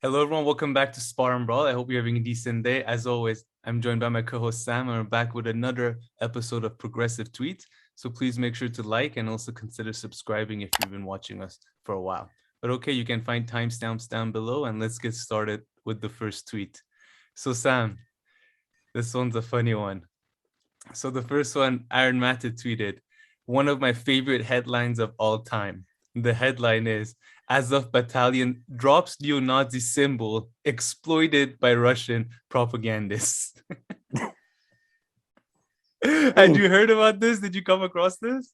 Hello, everyone. Welcome back to Spar and Brawl. I hope you're having a decent day. As always, I'm joined by my co-host Sam, and we're back with another episode of Progressive Tweets. So please make sure to like and also consider subscribing if you've been watching us for a while. But okay, you can find timestamps down below, and let's get started with the first tweet. So Sam, this one's a funny one. So the first one, Aaron Maté tweeted, one of my favorite headlines of all time. The headline is, Azov Battalion drops neo-Nazi symbol exploited by Russian propagandists. I Had mean, you heard about this? Did you come across this?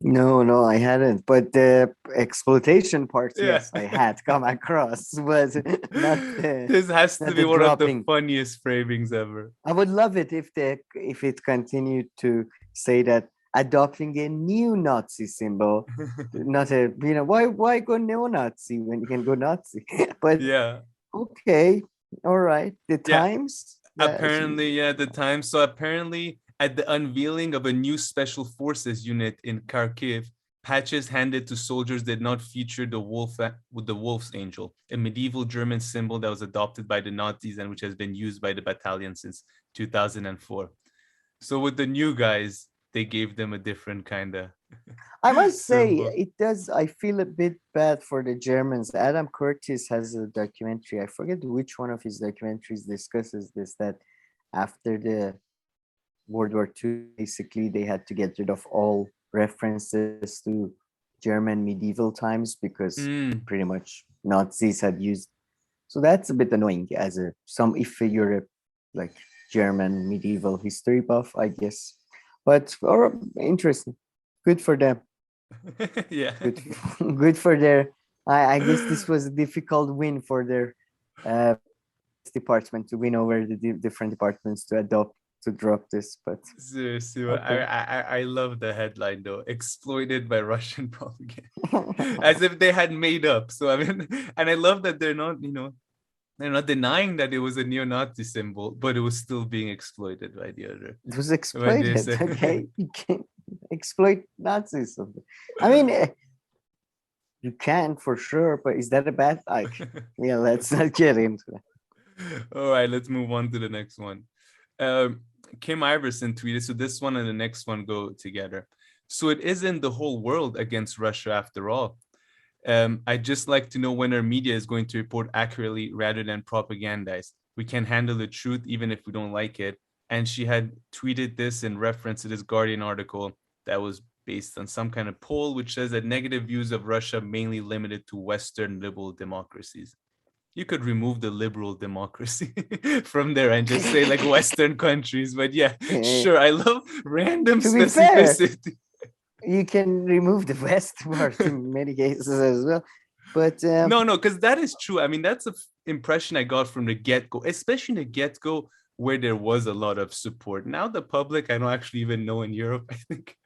no, I hadn't. But the exploitation part, Yeah. yes, I had come across, but not the This has to not be the one of the dropping. funniest framings ever. I would love it if it continued to say that adopting a new Nazi symbol, not a why go neo-Nazi when you can go Nazi? But Yeah. okay, all right. The Yeah. Times, Apparently, yeah, at the time. So apparently, at the unveiling of a new special forces unit in Kharkiv, patches handed to soldiers did not feature the wolf with the wolf's angel, a medieval German symbol that was adopted by the Nazis and which has been used by the battalion since 2004. So with the new guys, they gave them a different kind of I must say, symbol. it does. I feel a bit bad for the Germans. Adam Curtis has a documentary. I forget which one of his documentaries discusses this, that after the World War II, basically, they had to get rid of all references to German medieval times because Mm, pretty much Nazis had used. So that's a bit annoying as a some if you're a like German medieval history buff, I guess. But or interesting. Good for them. yeah. Good, good for their. I guess this was a difficult win for their uh, department to win over the different departments to adopt to drop this. But Seriously, okay, I love the headline though. Exploited by Russian propaganda, as if they had made up. So I mean, and I love that they're not denying that it was a neo-Nazi symbol, but it was still being exploited by the other. it was When they exploited. say, Okay, you can exploit Nazis. I mean, you can for sure, but is that a bad? Like, yeah, let's not get into that. all right, let's move on to the next one. Um, Kim Iversen tweeted, so this one and the next one go together. So it isn't the whole world against Russia after all. I'd just like to know when our media is going to report accurately rather than propagandize. We can handle the truth even if we don't like it. And she had tweeted this in reference to this Guardian article that was based on some kind of poll, which says that negative views of Russia mainly limited to Western liberal democracies. You could remove the liberal democracy from there and just say like Western countries. But yeah, Eh, sure. I love random to be fair, specificity. you can remove the West part in many cases as well. But No, because that is true. I mean, that's the impression I got from the get go, especially in the get go where there was a lot of support. Now, the public, I don't actually even know in Europe. I think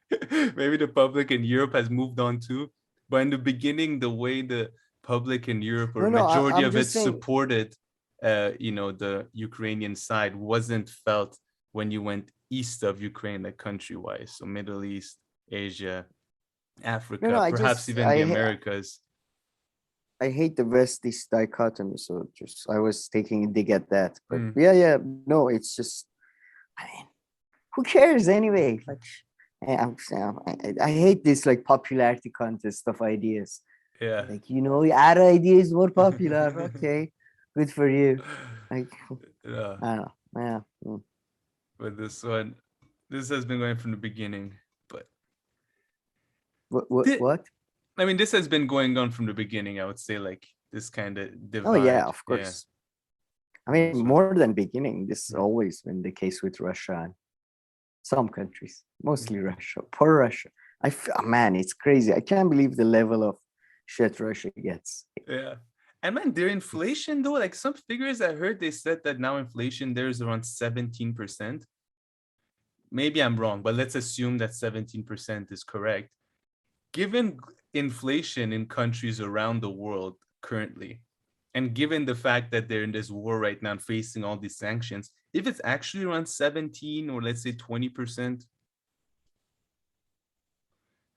maybe the public in Europe has moved on too. But in the beginning, the way the public in Europe or no, majority I'm of it just saying. supported, the Ukrainian side wasn't felt when you went east of Ukraine, like country wise. So Middle East, Asia, No, Africa, I perhaps just even the Americas. I hate the West East dichotomy. So just I was taking a dig at that. But Mm, yeah, no, it's just I mean, who cares anyway? Like I hate this like popularity contest of ideas. yeah. Like our idea is more popular. Okay, good for you. Like Yeah, I don't know. Yeah. but this one, this has been going from the beginning. But What? thi- What? I mean, this has been going on from the beginning. I would say like this kind of Oh yeah, divide. of Yeah, course. I mean, this one. more than beginning. This has Mm. always been the case with Russia and some countries, mostly Russia. Poor Russia. Man, it's crazy. I can't believe the level of shit Russia gets. Yeah. And man, their inflation though, like some figures I heard, they said that now inflation there is around 17%. Maybe I'm wrong, but let's assume that 17% is correct. Given inflation in countries around the world currently, and given the fact that they're in this war right now and facing all these sanctions, if it's actually around 17 or let's say 20%,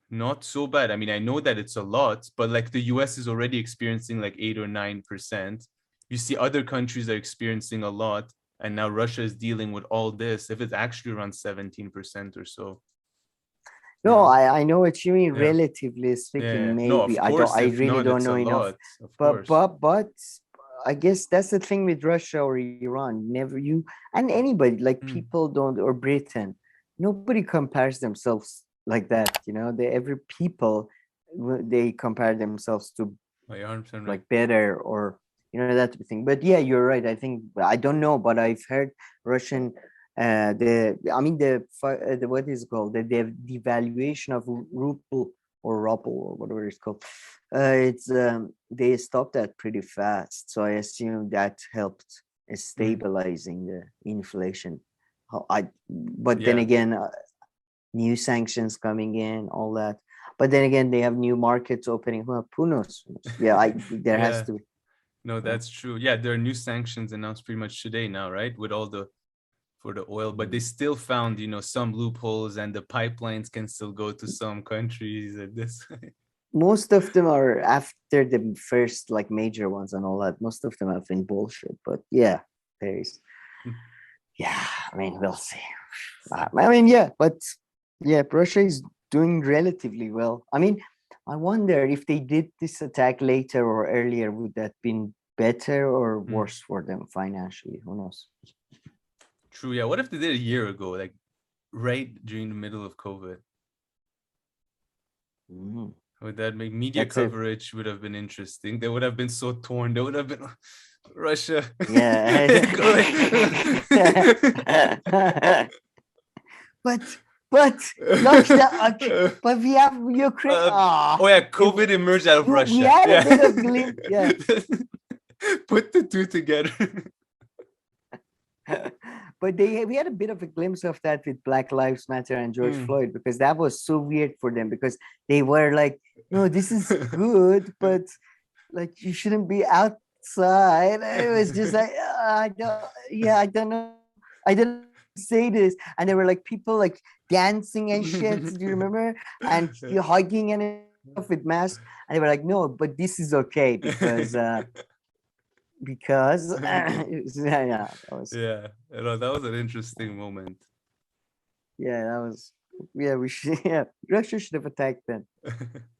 not so bad. I mean, I know that it's a lot, but like the US is already experiencing like 8 or 9%. you see other countries are experiencing a lot, and now Russia is dealing with all this. If it's actually around 17% or so. No, I know what you mean. Yeah. Relatively speaking, No, of maybe course. I If really not, don't it's know a enough. lot. Of course. But I guess that's the thing with Russia or Iran. Never you and anybody like people don't, or Britain. Nobody compares themselves like that. You know, every people they compare themselves to like better or that type of thing. But yeah, you're right. I think I don't know, but I've heard Russian. The what is it called, the devaluation of ruble or ruble or whatever it's called. It's they stopped that pretty fast, so I assume that helped stabilizing the inflation. But then again, new sanctions coming in, all that. But then again, they have new markets opening up. Who knows? Yeah, there has to be. No, that's true. Yeah, there are new sanctions announced pretty much today now, right? With all for the oil, but they still found, some loopholes, and the pipelines can still go to some countries and this. Most of them are after the first like major ones and all that. Most of them have been bullshit, but yeah, there is. Yeah, I mean, we'll see. I mean, yeah, but yeah, Russia is doing relatively well. I mean, I wonder if they did this attack later or earlier, would that been better or worse for them financially? Who knows? True. Yeah. What if they did a year ago, like right during the middle of COVID? Would that make media coverage would have been interesting? They would have been so torn. They would have been Russia. Yeah. but lockdown. But we have Ukraine. COVID emerged out of Russia. We had a bit of glimpse. Yeah. Put the two together. But we had a bit of a glimpse of that with Black Lives Matter and George Floyd, because that was so weird for them, because they were like, no, this is good, but like you shouldn't be outside. It was just like, I don't know. I didn't say this. And there were like people like dancing and shit. Do you remember? And hugging and stuff with masks. And they were like, no, but this is okay because that was an interesting moment. Russia should have attacked them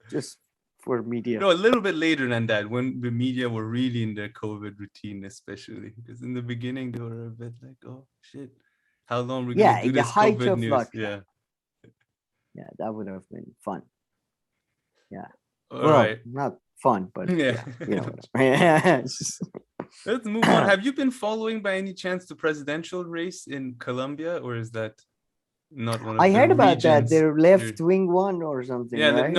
just for media. No, a little bit later than that, when the media were really in their COVID routine, especially because in the beginning they were a bit like, oh shit, how long are we gonna do this COVID news? Yeah, that would have been fun. All right, not fun, but let's move on. Have you been following by any chance the presidential race in Colombia, or is that not one of I heard about that, their left-wing one or something? Right?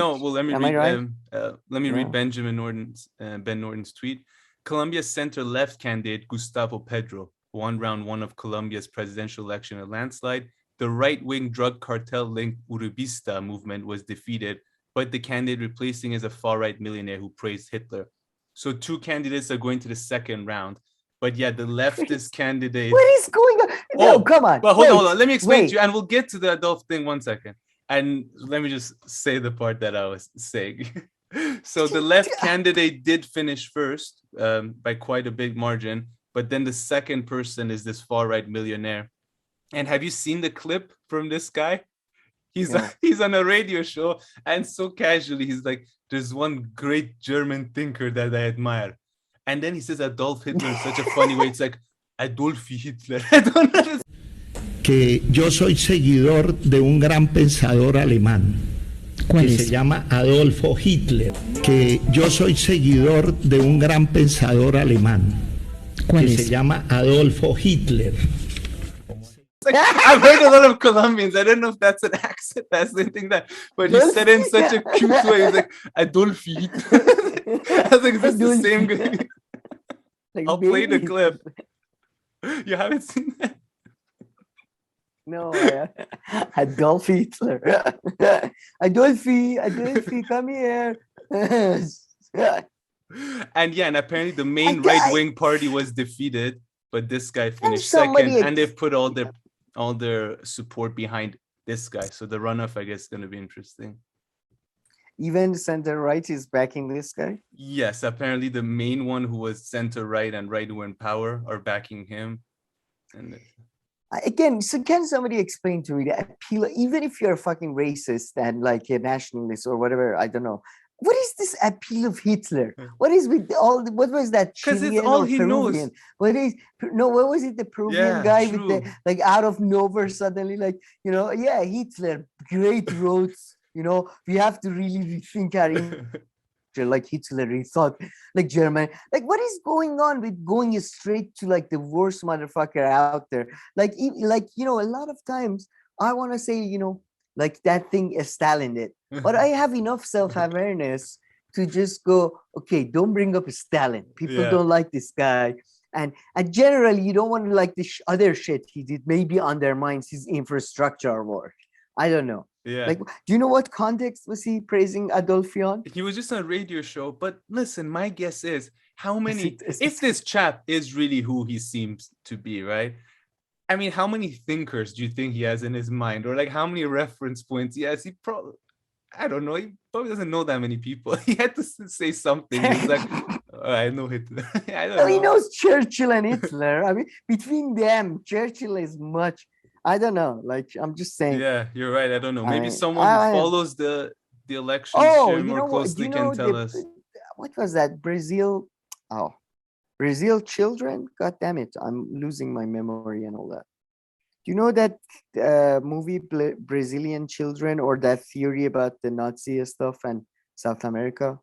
Let me read Ben Norton's tweet. Colombia's center-left candidate Gustavo Petro won round one of Colombia's presidential election in a landslide. The right-wing drug cartel-linked Uribista movement was defeated, but the candidate replacing is a far-right millionaire who praised Hitler. So two candidates are going to the second round. But yeah, the leftist candidate. What is going on? No, come on. But hold on. Let me explain to you, and we'll get to the adult thing 1 second. And let me just say the part that I was saying. So the left candidate did finish first by quite a big margin. But then the second person is this far-right millionaire. And have you seen the clip from this guy? He's on a radio show, and so casually he's like, there's one great German thinker that I admire. And then he says Adolf Hitler in such a funny way. It's like, Adolf Hitler. I don't know. Que yo soy seguidor de un gran pensador alemán que se llama Adolfo Hitler. Que yo soy seguidor de un gran pensador alemán que se llama Adolfo Hitler. Like, I've heard a lot of Colombians. I don't know if that's an accent. That's the thing but he said it in such a cute way. He's like, Adolf Hitler. I was like, is this the same guy? I'll play the clip. You haven't seen that? No, Adolf Hitler. Adolfi, come here. And apparently the main right-wing party was defeated, but this guy finished second, and they've put all their support behind this guy. So the runoff, I guess, is going to be interesting. even center right is backing this guy. Yes, apparently the main one who was center right and right who in power are backing him. And Again, so can somebody explain to me the appeal, even if you're a fucking racist and like a nationalist or whatever, I don't know. What is this appeal of Hitler? What is with all what was that because it's Chilean all or he Peruvian? knows. What was it? The Peruvian Yeah, guy with true. the like out of nowhere suddenly, like, yeah, Hitler, great roads, we have to really rethink our image. Like Hitler, he thought like German. Like, what is going on with going straight to like the worst motherfucker out there? Like, a lot of times I want to say, like that thing is Stalin did, but I have enough self-awareness to just go, okay, don't bring up Stalin. People Yeah. don't like this guy. And generally, you don't want to like the other shit he did. Maybe undermines his infrastructure work. I don't know. Yeah. Like, do you know what context was he praising Adolfion? He was just on a radio show. But listen, my guess is how many, Is if this chap is really who he seems to be, right? I mean, how many thinkers do you think he has in his mind? Or like how many reference points he has? He probably, I don't know, he probably doesn't know that many people. He had to say something. He was like, oh, I know Hitler. I don't know. He knows Churchill and Hitler. I mean, between them, Churchill is much, I don't know. Like, I'm just saying. Yeah, you're right. I don't know. Maybe someone who follows the election more closely can tell us. What was that? Brazil children? God damn it. I'm losing my memory and all that. Do you know that movie Brazilian Children, or that theory about the Nazi stuff and South America?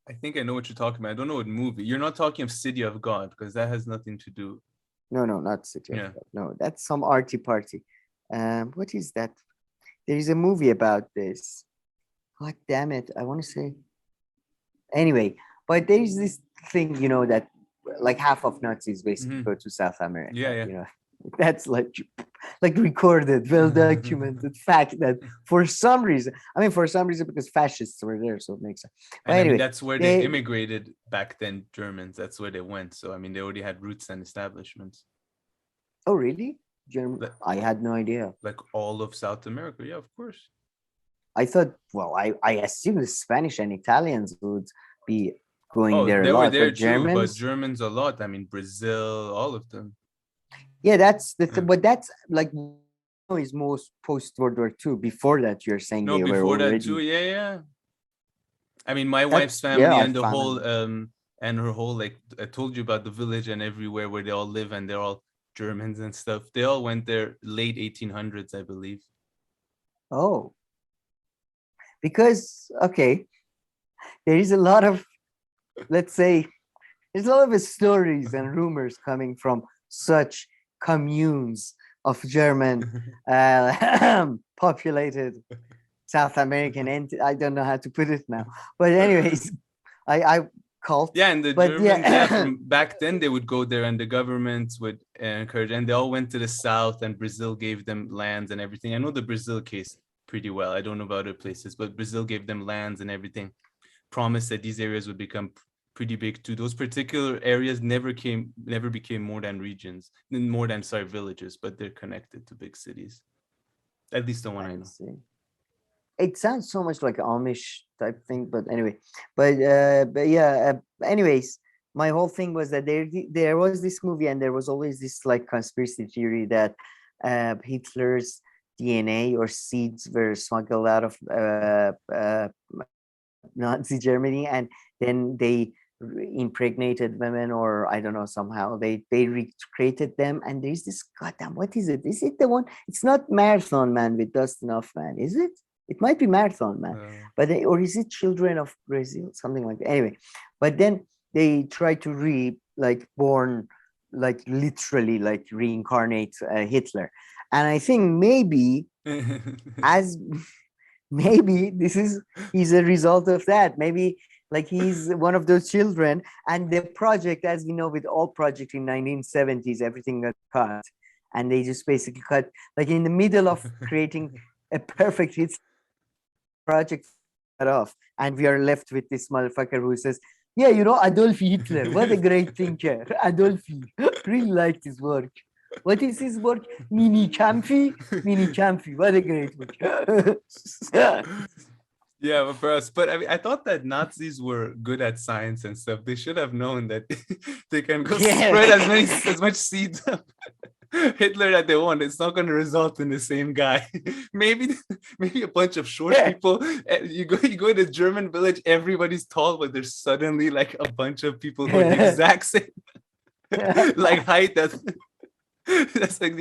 I think I know what you're talking about. I don't know what movie. You're not talking of City of God, because that has nothing to do. No, not City of God. No, that's some arty party. What is that? There is a movie about this. God damn it. I want to say. Anyway, but there's this thing, that like half of Nazis basically go to South America. Yeah. That's like recorded, well documented fact that for some reason because fascists were there, so it makes sense. But and anyway, I mean, that's where they immigrated back then, Germans. That's where they went. So I mean, they already had roots and establishments. Oh really? I had no idea. Like all of South America, yeah, of course. I thought, well, I assume the Spanish and Italians would be going there they a lot. Were there but too, but Germans a lot. I mean, Brazil, all of them. Yeah, that's the thing. But that's like is most post World War II. Before that, you're saying no, they before were already... that too. Yeah. I mean, my wife's family and the whole and her whole, like I told you about the village and everywhere where they all live, and they're all Germans and stuff. They all went there late 1800s, I believe. Oh, because there is a lot of, let's say, there's a lot of stories and rumors coming from such communes of German populated South American entity. I don't know how to put it now, but anyways, I cult. Yeah, and the Germans from back then, they would go there, and the governments would encourage, and they all went to the south, and Brazil gave them lands and everything. I know the Brazil case pretty well. I don't know about other places, but Brazil gave them lands and everything, promised that these areas would become pretty big too. Those particular areas never became more than villages, but they're connected to big cities. At least the one I know. See. It sounds so much like Amish type thing, but anyway, anyways, my whole thing was that there was this movie, and there was always this like conspiracy theory that Hitler's DNA or seeds were smuggled out of Nazi Germany, and then they impregnated women, or I don't know, somehow they recreated them. And there's this, goddamn, what is it? Is it the one? It's not Marathon Man with Dustin Hoffman, is it? It might be Marathon Man, or is it Children of Brazil, something like that? Anyway, but then they try to literally reincarnate Hitler, and I think maybe he's a result of that. Maybe like he's one of those children, and the project, as we know with all projects in 1970s, everything got cut, and they just basically cut, like in the middle of creating a perfect hit project, cut off, and we are left with this motherfucker who says, yeah, Adolf Hitler, what a great thinker. Adolf, really liked his work. What is his work? Mini Champy, what a great work. Yeah, but for us, but I mean, I thought that Nazis were good at science and stuff. They should have known that they can go spread as much seeds of Hitler that they want. It's not going to result in the same guy. maybe a bunch of short people. You go to a German village, everybody's tall, but there's suddenly like a bunch of people who are the exact same like height. That's like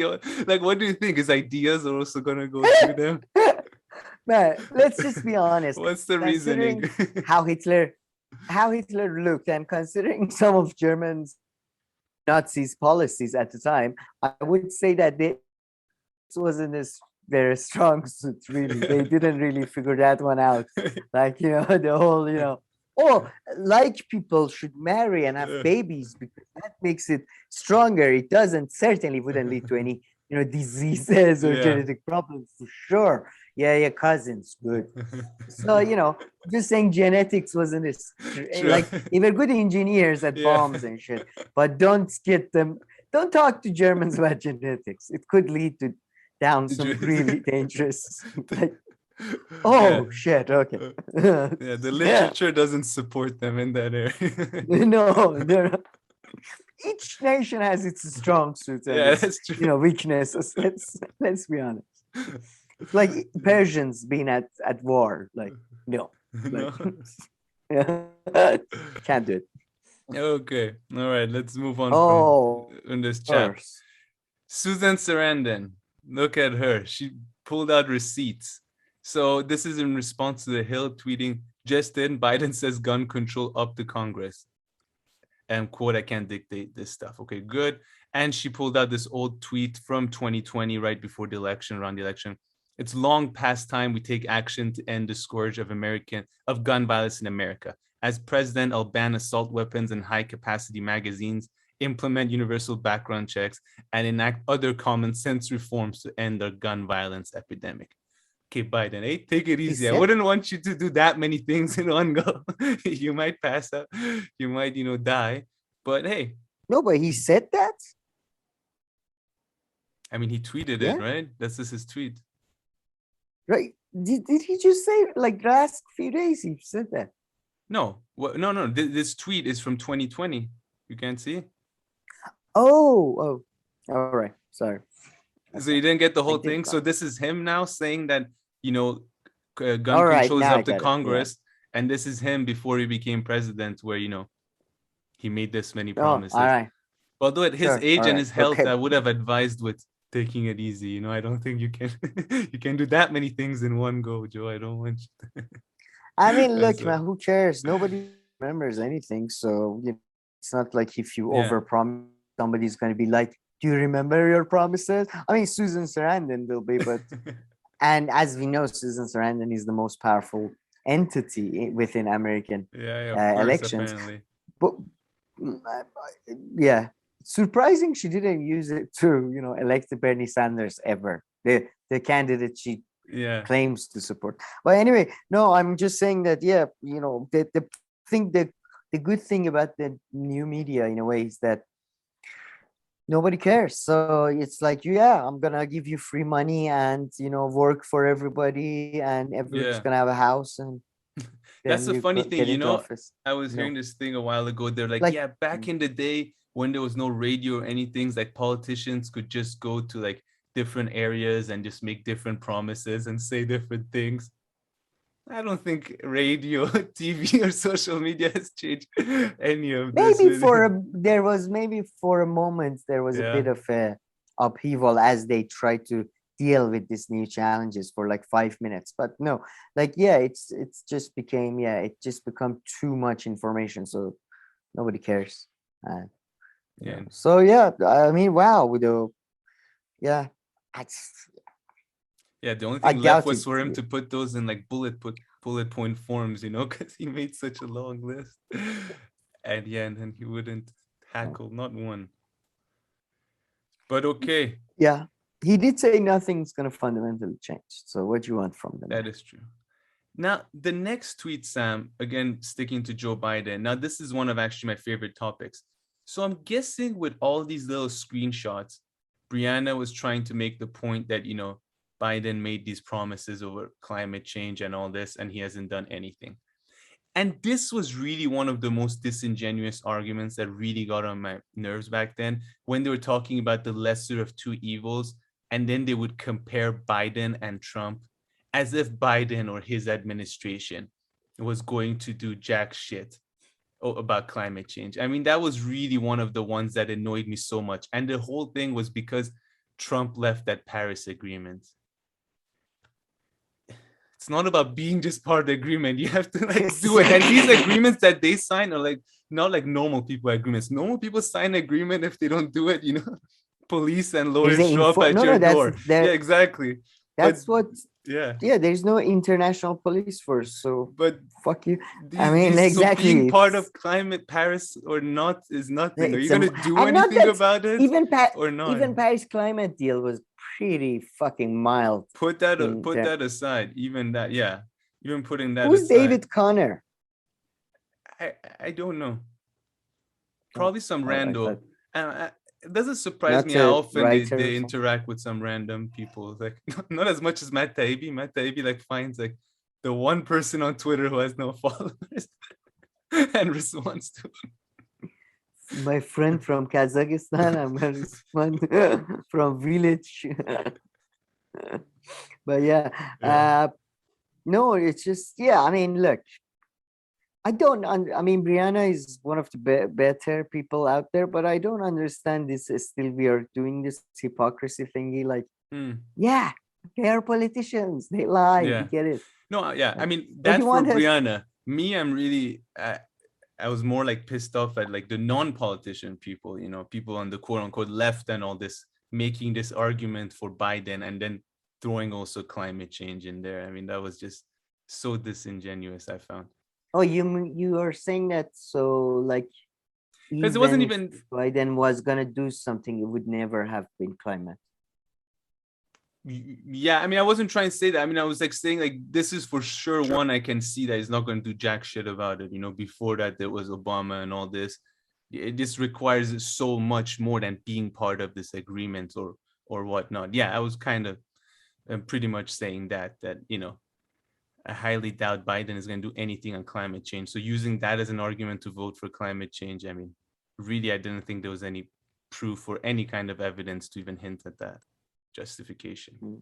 like, what do you think? His ideas are also going to go through them? Man, let's just be honest. What's the reasoning? how Hitler looked, and considering some of Germans Nazis policies at the time, I would say that this wasn't their strong suit, really. They didn't really figure that one out. Like, the whole, like people should marry and have babies because that makes it stronger. It certainly wouldn't lead to any, diseases or genetic problems for sure. Yeah, cousins, good. So, just saying genetics wasn't like, they were good engineers at bombs and shit, but don't talk to Germans about genetics. It could lead to down some really dangerous, like, shit, okay. The literature doesn't support them in that area. No. Each nation has its strong suits and that's true. weaknesses. Let's be honest. It's like Persians being at war. Like, no. Can't do it. Okay. All right. Let's move on from this chat. Susan Sarandon. Look at her. She pulled out receipts. So this is in response to The Hill tweeting, just in, Biden says gun control up to Congress. And quote, I can't dictate this stuff. Okay, good. And she pulled out this old tweet from 2020, right before the election, around the election. It's long past time we take action to end the scourge of gun violence in America. As president, I'll ban assault weapons and high-capacity magazines, implement universal background checks, and enact other common sense reforms to end the gun violence epidemic. Okay, Biden, take it easy. I wouldn't want you to do that many things in one go. You might pass out. You might, die. But hey. No, but he said that? I mean, he tweeted it, right? That's just his tweet. Right. Did he just say, like, last few days he said that? No. No. This tweet is from 2020. You can't see? Oh. All right. Sorry. So you didn't get the whole thing? So this is him now saying that, gun control is up to Congress. Yeah. And this is him before he became president where, he made this many promises. All right. Although at his age and his health, I would have advised with taking it easy. I don't think you can do that many things in one go, Joe. I don't want you to. I mean, look, man, who cares? Nobody remembers anything. So it's not like if you overpromise, somebody's going to be like, do you remember your promises? I mean, Susan Sarandon will be, but and as we know, Susan Sarandon is the most powerful entity within American elections. Apparently. But surprising she didn't use it to elect Bernie Sanders ever, the candidate she claims to support. But anyway, no, I'm just saying that the good thing about the new media in a way is that nobody cares. So it's like, I'm gonna give you free money and work for everybody, and everybody's gonna have a house. And that's the funny thing, I was hearing this thing a while ago. They're like, back in the day when there was no radio or anything, like politicians could just go to like different areas and just make different promises and say different things. I don't think radio, TV, or social media has changed any of this. Maybe for a moment there was a bit of a upheaval as they tried to deal with these new challenges for like 5 minutes. But no, like it's just became become too much information, so nobody cares. So I mean, wow, the only thing left was for him to put those in like bullet point forms, because he made such a long list. And then he wouldn't tackle not one. But okay. Yeah, he did say nothing's going to fundamentally change. So what do you want from them? That is true. Now, the next tweet, Sam, again, sticking to Joe Biden. Now, this is one of actually my favorite topics. So I'm guessing with all these little screenshots, Brianna was trying to make the point that, Biden made these promises over climate change and all this, and he hasn't done anything. And this was really one of the most disingenuous arguments that really got on my nerves back then, when they were talking about the lesser of two evils, and then they would compare Biden and Trump as if Biden or his administration was going to do jack shit about climate change. I mean, that was really one of the ones that annoyed me so much. And the whole thing was because Trump left that Paris Agreement. It's not about being just part of the agreement. You have to like do it. And these agreements that they sign are like not like normal people agreements. Normal people sign an agreement. If they don't do it, you know, police and lawyers show up at your door. Yeah, exactly. That's but, what. Yeah. There's no international police force, so but fuck you. I mean, exactly. So being part of climate Paris or not is nothing. Are you gonna do anything about it? Or not? Even Paris climate deal was pretty fucking mild. Put that aside. Even that, yeah. Even putting that Who's aside. David Conner? I don't know. Probably some rando. It doesn't surprise me how often they interact with some random people. Like not as much as Matt Taibbi. Matt Taibbi like finds like the one person on Twitter who has no followers and responds to him. My friend from Kazakhstan, I'm gonna respond from village. But no, it's just I mean, look, I mean, Brianna is one of the better people out there, but I don't understand this. Still, we are doing this hypocrisy thingy. Like, they are politicians. They lie. Yeah. You get it? No, I mean, that's for Brianna. Me, I'm really. I was more like pissed off at like the non-politician people. You know, people on the quote unquote left and all this, making this argument for Biden and then throwing also climate change in there. I mean, that was just so disingenuous, I found. Oh, you are saying that so like because it wasn't even Biden was gonna do something, it would never have been climate. Yeah, I mean, I wasn't trying to say that. I mean, I was like saying like this is for sure one I can see that he's not going to do jack shit about it. You know, before that there was Obama and all this. It just requires so much more than being part of this agreement or whatnot. Yeah, I was kind of pretty much saying that you know. I highly doubt Biden is going to do anything on climate change. So using that as an argument to vote for climate change, I mean, really, I didn't think there was any proof or any kind of evidence to even hint at that justification.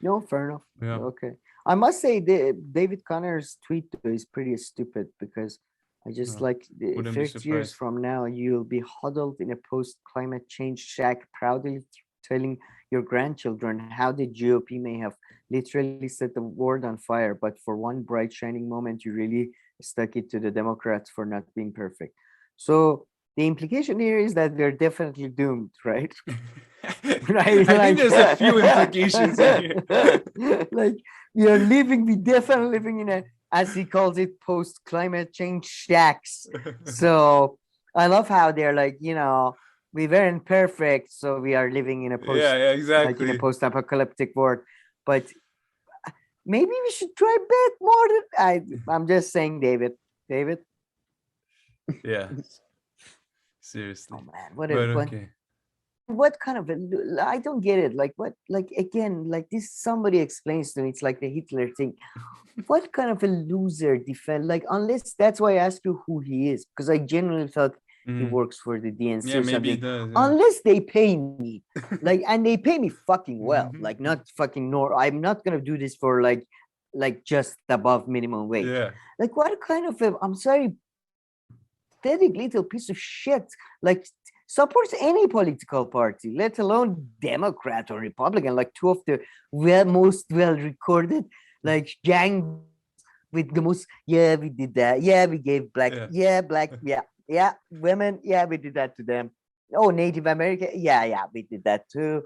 No, fair enough. Yeah. Okay. I must say, David Conner's tweet is pretty stupid because I just like 30 years from now, you'll be huddled in a post-climate change shack, proudly telling your grandchildren how the GOP may have literally set the world on fire, but for one bright shining moment, you really stuck it to the Democrats for not being perfect. So the implication here is that they're definitely doomed, right? Right. I think there's a few implications here. Like we definitely living in a, as he calls it, post-climate change shacks. So I love how they're like, you know, we weren't perfect, so we are living in a exactly. like in a post-apocalyptic world. But maybe we should try a bit more than I'm just saying, David. Yeah. Seriously. Oh man, what kind of I don't get it. Like what? Like again, like this. Somebody explains to me. It's like the Hitler thing. What kind of a loser defend? Like unless that's why I asked you who he is, because I genuinely thought he works for the DNC. Yeah, or maybe something. he does. Yeah. Unless they pay me, like, and they pay me fucking well, like not fucking I'm not gonna do this for like just above minimum wage. Yeah. Like what kind of I'm sorry, pathetic little piece of shit. Like supports any political party, let alone Democrat or Republican. Like two of the most well recorded like gang with the most. Yeah, we did that. Yeah, we gave black. Yeah, black. Yeah, women, we did that to them. Oh, Native American, we did that too.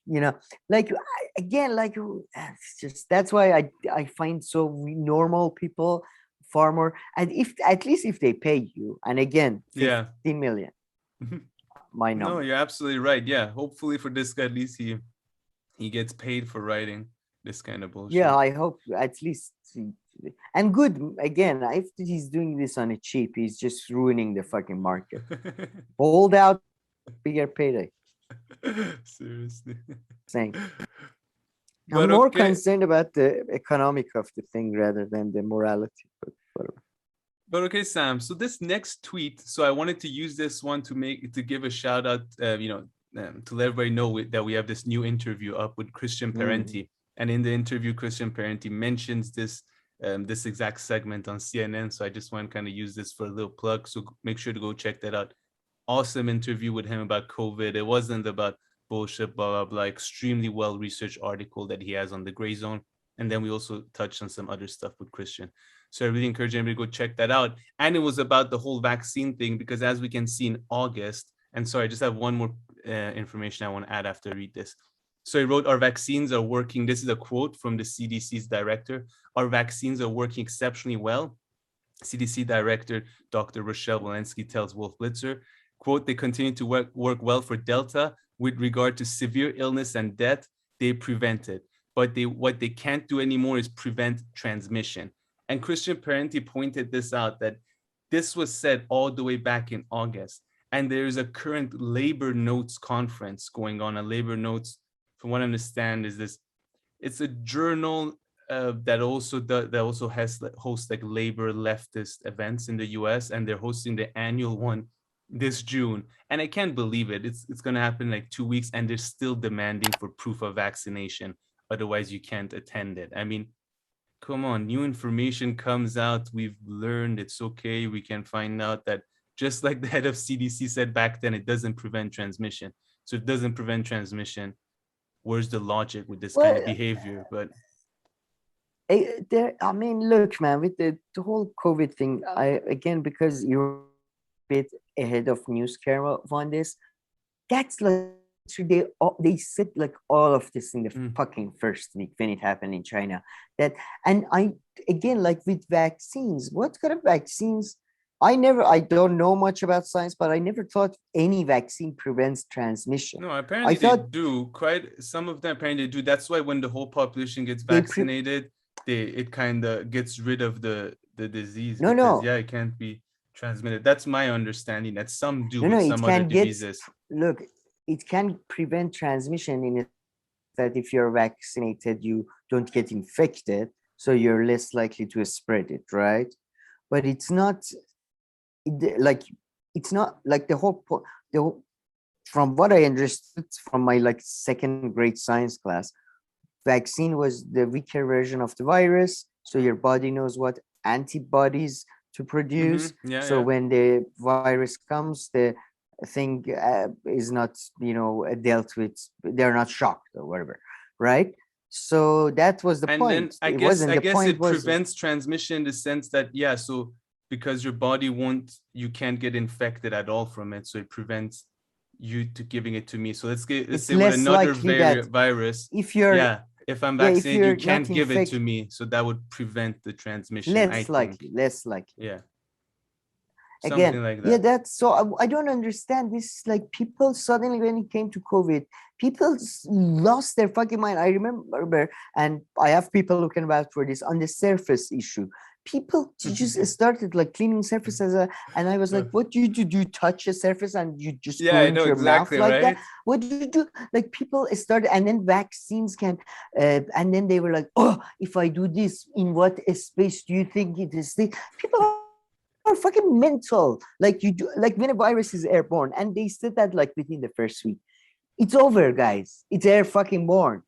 You know, like again, like it's just that's why I find so normal people far more. And if at least if they pay you, and again, 50 million, my number. No, you're absolutely right. Yeah, hopefully for this guy, at least he gets paid for writing this kind of bullshit. Yeah, I hope at least. And good again, if he's doing this on a cheap, he's just ruining the fucking market. Hold out, bigger payday. Seriously. Saying. I'm But more okay. concerned about the economic of the thing rather than the morality. But whatever. But okay, Sam. So this next tweet. So I wanted to use this one to give a shout out. To let everybody know that we have this new interview up with Christian Parenti. And in the interview, Christian Parenti mentions this exact segment on CNN. So I just want to kind of use this for a little plug. So make sure to go check that out. Awesome interview with him about COVID. It wasn't about bullshit, blah, blah, blah. Extremely well-researched article that he has on the Gray Zone. And then we also touched on some other stuff with Christian. So I really encourage everybody to go check that out. And it was about the whole vaccine thing, because as we can see in August, and sorry, I just have one more information I want to add after I read this. So he wrote, our vaccines are working. This is a quote from the CDC's director. Our vaccines are working exceptionally well. CDC director, Dr. Rochelle Walensky tells Wolf Blitzer, quote, they continue to work well for Delta. With regard to severe illness and death, they prevent it. But what they can't do anymore is prevent transmission. And Christian Parenti pointed this out, that this was said all the way back in August. And there is a current labor notes conference going on. A labor notes, from what I understand, is this, it's a journal that also hosts like labor leftist events in the US, and they're hosting the annual one this June. And I can't believe it. It's going to happen in like 2 weeks, and they're still demanding for proof of vaccination. Otherwise, you can't attend it. I mean, come on, new information comes out. We've learned it's okay. We can find out that just like the head of CDC said back then, it doesn't prevent transmission. So if it doesn't prevent transmission, where's the logic with this kind of behavior? But I mean, look, man, with the whole COVID thing, because you're a bit ahead of news camera on this, that's like they said like all of this in the fucking first week when it happened in China. Like with vaccines, what kind of vaccines? I don't know much about science, but I never thought any vaccine prevents transmission. No, apparently they do. Quite some of them apparently do. That's why when the whole population gets vaccinated, it kind of gets rid of the disease. It can't be transmitted. That's my understanding. That some do with some other diseases. Look, it can prevent transmission in that if you're vaccinated, you don't get infected, so you're less likely to spread it, right? But it's not like the whole point. From what I understood from my like second grade science class, vaccine was the weaker version of the virus, so your body knows what antibodies to produce. When the virus comes, the thing is not dealt with, they're not shocked or whatever, right? So that was the point. Then I guess it prevents transmission in the sense that so because your body you can't get infected at all from it, so it prevents you to giving it to me. So let's say with another virus, if I'm vaccinated, you can't give it to me, so that would prevent the transmission. Less likely. Something like that. That's so. I don't understand this. Like people suddenly, when it came to COVID, people lost their fucking mind. I remember, and I have people looking about for this on the surface issue. People just started like cleaning surfaces, and I was like, "What do you do? Do you touch a surface and you just go into your mouth like that? What do you do?" Like people started, and then vaccines can, and then they were like, "Oh, if I do this, in what space do you think it is?" People are fucking mental. Like you do, like when a virus is airborne, and they said that like within the first week, it's over, guys. It's air fucking born.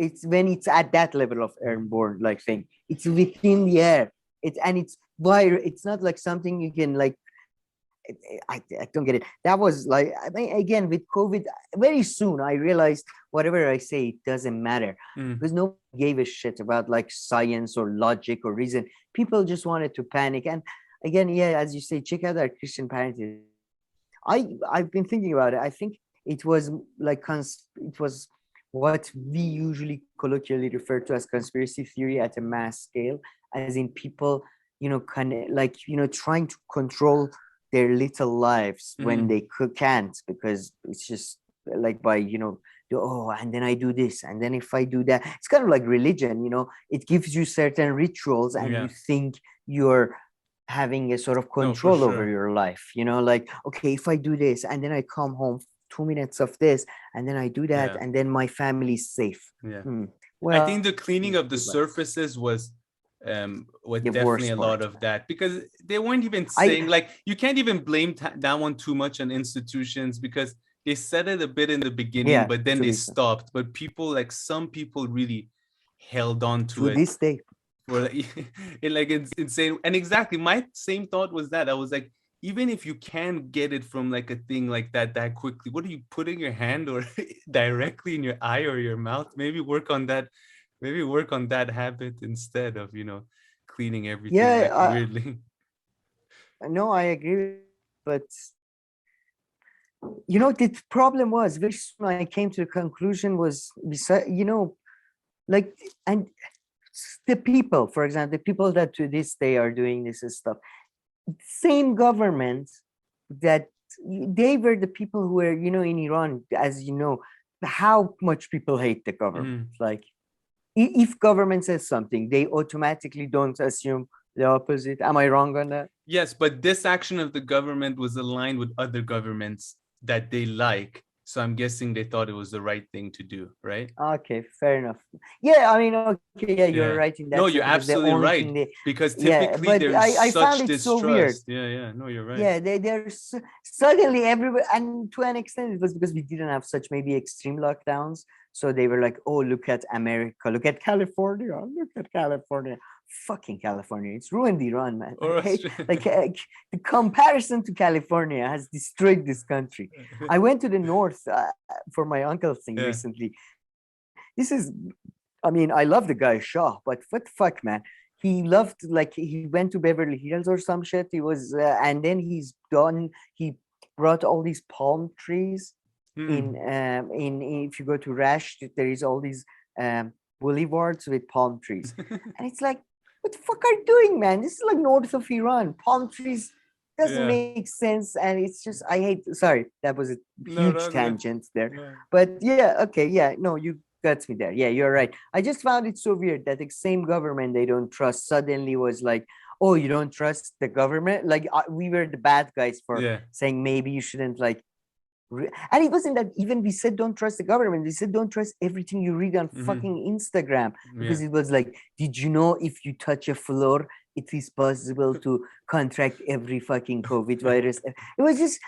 It's when it's at that level of airborne like thing. It's within the air. It's virus. It's not like something you can like. I don't get it. That was like, I mean, again with COVID, very soon I realized whatever I say, it doesn't matter because nobody gave a shit about like science or logic or reason. People just wanted to panic. And again, as you say, check out that Christian Parenti. I've been thinking about it. I think it was like it was what we usually colloquially refer to as conspiracy theory at a mass scale, as in people, trying to control their little lives when they can't, because it's just like by, and then I do this, and then if I do that, it's kind of like religion, it gives you certain rituals and you think you're having a sort of control over your life, like, okay, if I do this and then I come home 2 minutes of this, and then I do that, Yeah. and then my family's safe. Yeah. Well, I think the cleaning of the but surfaces was the definitely worst a lot part. of that, because they weren't even I saying, like, you can't even blame that one too much on institutions, because they said it a bit in the beginning, but then they stopped. But people, like some people really held on to it this day. for like it's insane. And exactly my same thought was that I was like, even if you can get it from like a thing like that quickly, what are you putting your hand or directly in your eye or your mouth? Maybe work on that habit instead of, cleaning everything weirdly. No, I agree, but the problem was very soon I came to the conclusion was, like, and the people, for example, the people that to this day are doing this stuff, same government that they were the people who were, in Iran, as you know, how much people hate the government. Like, if government says something, they automatically don't assume the opposite. Am I wrong on that? Yes, but this action of the government was aligned with other governments that they like. So I'm guessing they thought it was the right thing to do, right? Okay, fair enough. Yeah, I mean, okay, yeah, you're right in that. No, you're absolutely right. Because typically there's I found it distrust. so weird. Yeah. No, you're right. Yeah, there's suddenly everywhere, and to an extent, it was because we didn't have such maybe extreme lockdowns. So they were like, "Oh, look at America, look at California, look at California." Fucking California, it's ruined Iran, man. The comparison to California has destroyed this country. I went to the north for my uncle's thing recently. I love the guy Shah, but what the fuck, man? He loved, like, he went to Beverly Hills or some shit. He was, and then he brought all these palm trees in if you go to Rash, there is all these boulevards with palm trees, and it's like, what the fuck are you doing, man? This is like north of Iran. Palm trees doesn't make sense, and it's just, I hate. Sorry, that was a huge tangent there, but you got me there. Yeah, you're right. I just found it so weird that the same government they don't trust suddenly was like, oh, you don't trust the government? Like, we were the bad guys for saying maybe you shouldn't, like. And it wasn't that even we said don't trust the government. We said don't trust everything you read on fucking Instagram, because it was like, did you know if you touch a floor, it is possible to contract every fucking COVID virus? It was just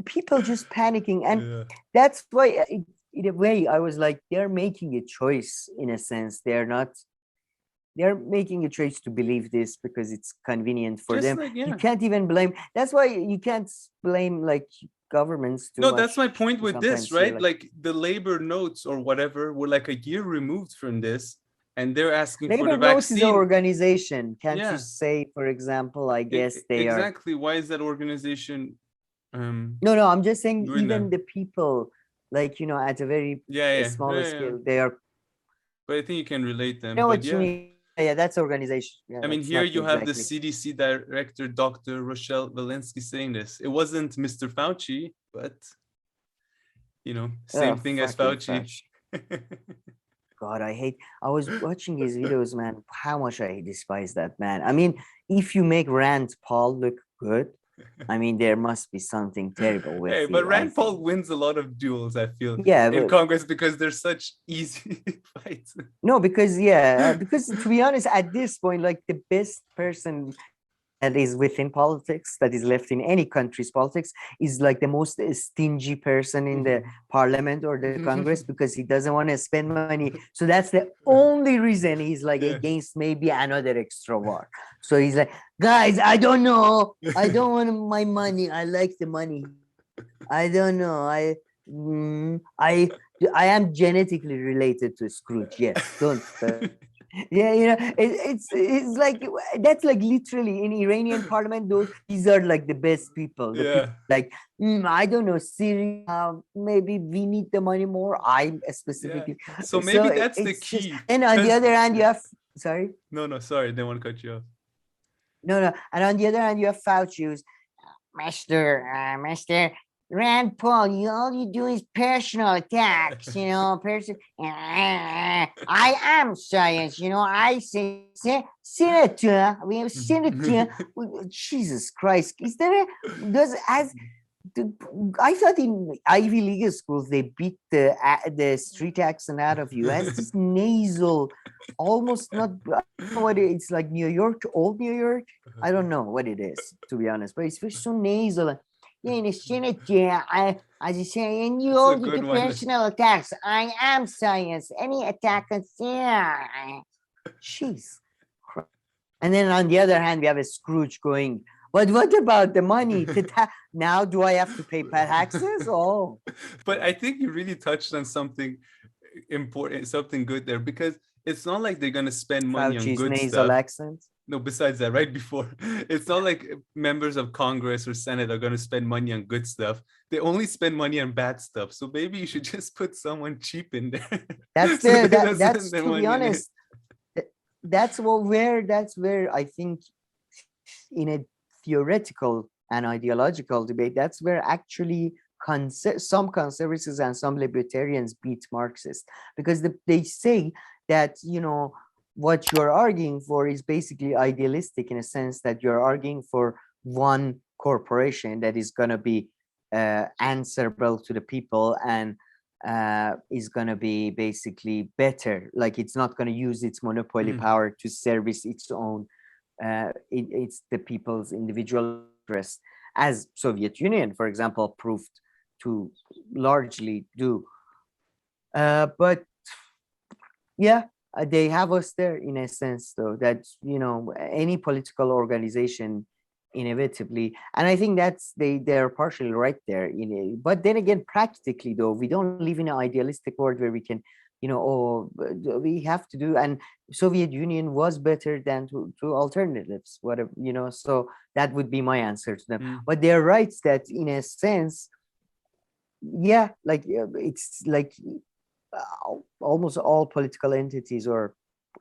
people just panicking, and that's why, in a way, I was like, they're making a choice in a sense. They're making a choice to believe this because it's convenient for them. You can't even blame. That's why you can't blame, like, governments too much. That's my point with this, right? Like the labor notes or whatever were like a year removed from this, and they're asking for the vaccine. Labor notes is an organization. Can't you say, for example, I guess they are. Exactly. Why is that organization? No, I'm just saying even the people, like, at a very small scale, they are. But I think you can relate them. You know what you mean? Yeah, that's organization. Yeah, I mean, here you have the CDC director, Dr. Rochelle Walensky, saying this. It wasn't Mr. Fauci, but, same thing as Fauci. God, I was watching his videos, man. How much I despise that man. I mean, if you make Rand Paul look good, I mean, there must be something terrible with it. But Rand Paul wins a lot of duels, I feel, in Congress, because they're such easy fights. No, because to be honest, at this point, like, the best person that is within politics, that is left in any country's politics, is like the most stingy person in the parliament or the Congress, because he doesn't want to spend money. So that's the only reason he's like against maybe another extra war. So he's like, guys, I don't know. I don't want my money. I like the money. I don't know. I am genetically related to Scrooge. Yes, don't. It's like, that's like literally in Iranian parliament, these are like the best people. Like, I don't know, Syria, maybe we need the money more. I specifically. So maybe that's the key. And on the other hand, you have, sorry. No, sorry, I didn't want to cut you off. No. And on the other hand, you have Fauci, who's, Mr. Rand Paul, all you do is personal attacks, I am science, I say, senator, we have senator. Jesus Christ, I thought in Ivy League schools they beat the street accent out of you as this nasal, almost not I don't know what it's like New York to old New York. I don't know what it is, to be honest, but it's so nasal. Yeah, in the as you say, in That's a your good one. personal attacks, I am science. Any attack on jeez. And then on the other hand, we have a Scrooge going, but what about the money? Now do I have to pay taxes? Oh. But I think you really touched on something important, something good there, because it's not like they're going to spend money on Fauci's good nasal stuff. accent. No, besides that, right before, it's not like members of Congress or Senate are going to spend money on good stuff. They only spend money on bad stuff. So maybe you should just put someone cheap in there. That's So the they don't that's spend their to be money on it. honest. That's where I think in a theoretical and ideological debate, that's where actually some conservatives and some libertarians beat Marxists, because they say that, you know, what you're arguing for is basically idealistic in a sense that you're arguing for one corporation that is going to be answerable to the people and is going to be basically better. Like it's not going to use its monopoly power to service its own it's the people's individual interest, as Soviet Union, for example, proved to largely do. But yeah, they have us there in a sense, though, that, you know, any political organization inevitably, and I think that's they're partially right there. But then again, practically though, we don't live in an idealistic world where we can, you know, we have to do, and Soviet Union was better than to alternatives, whatever, you know. So that would be my answer to them. But they're right that in a sense, yeah, like it's like almost all political entities or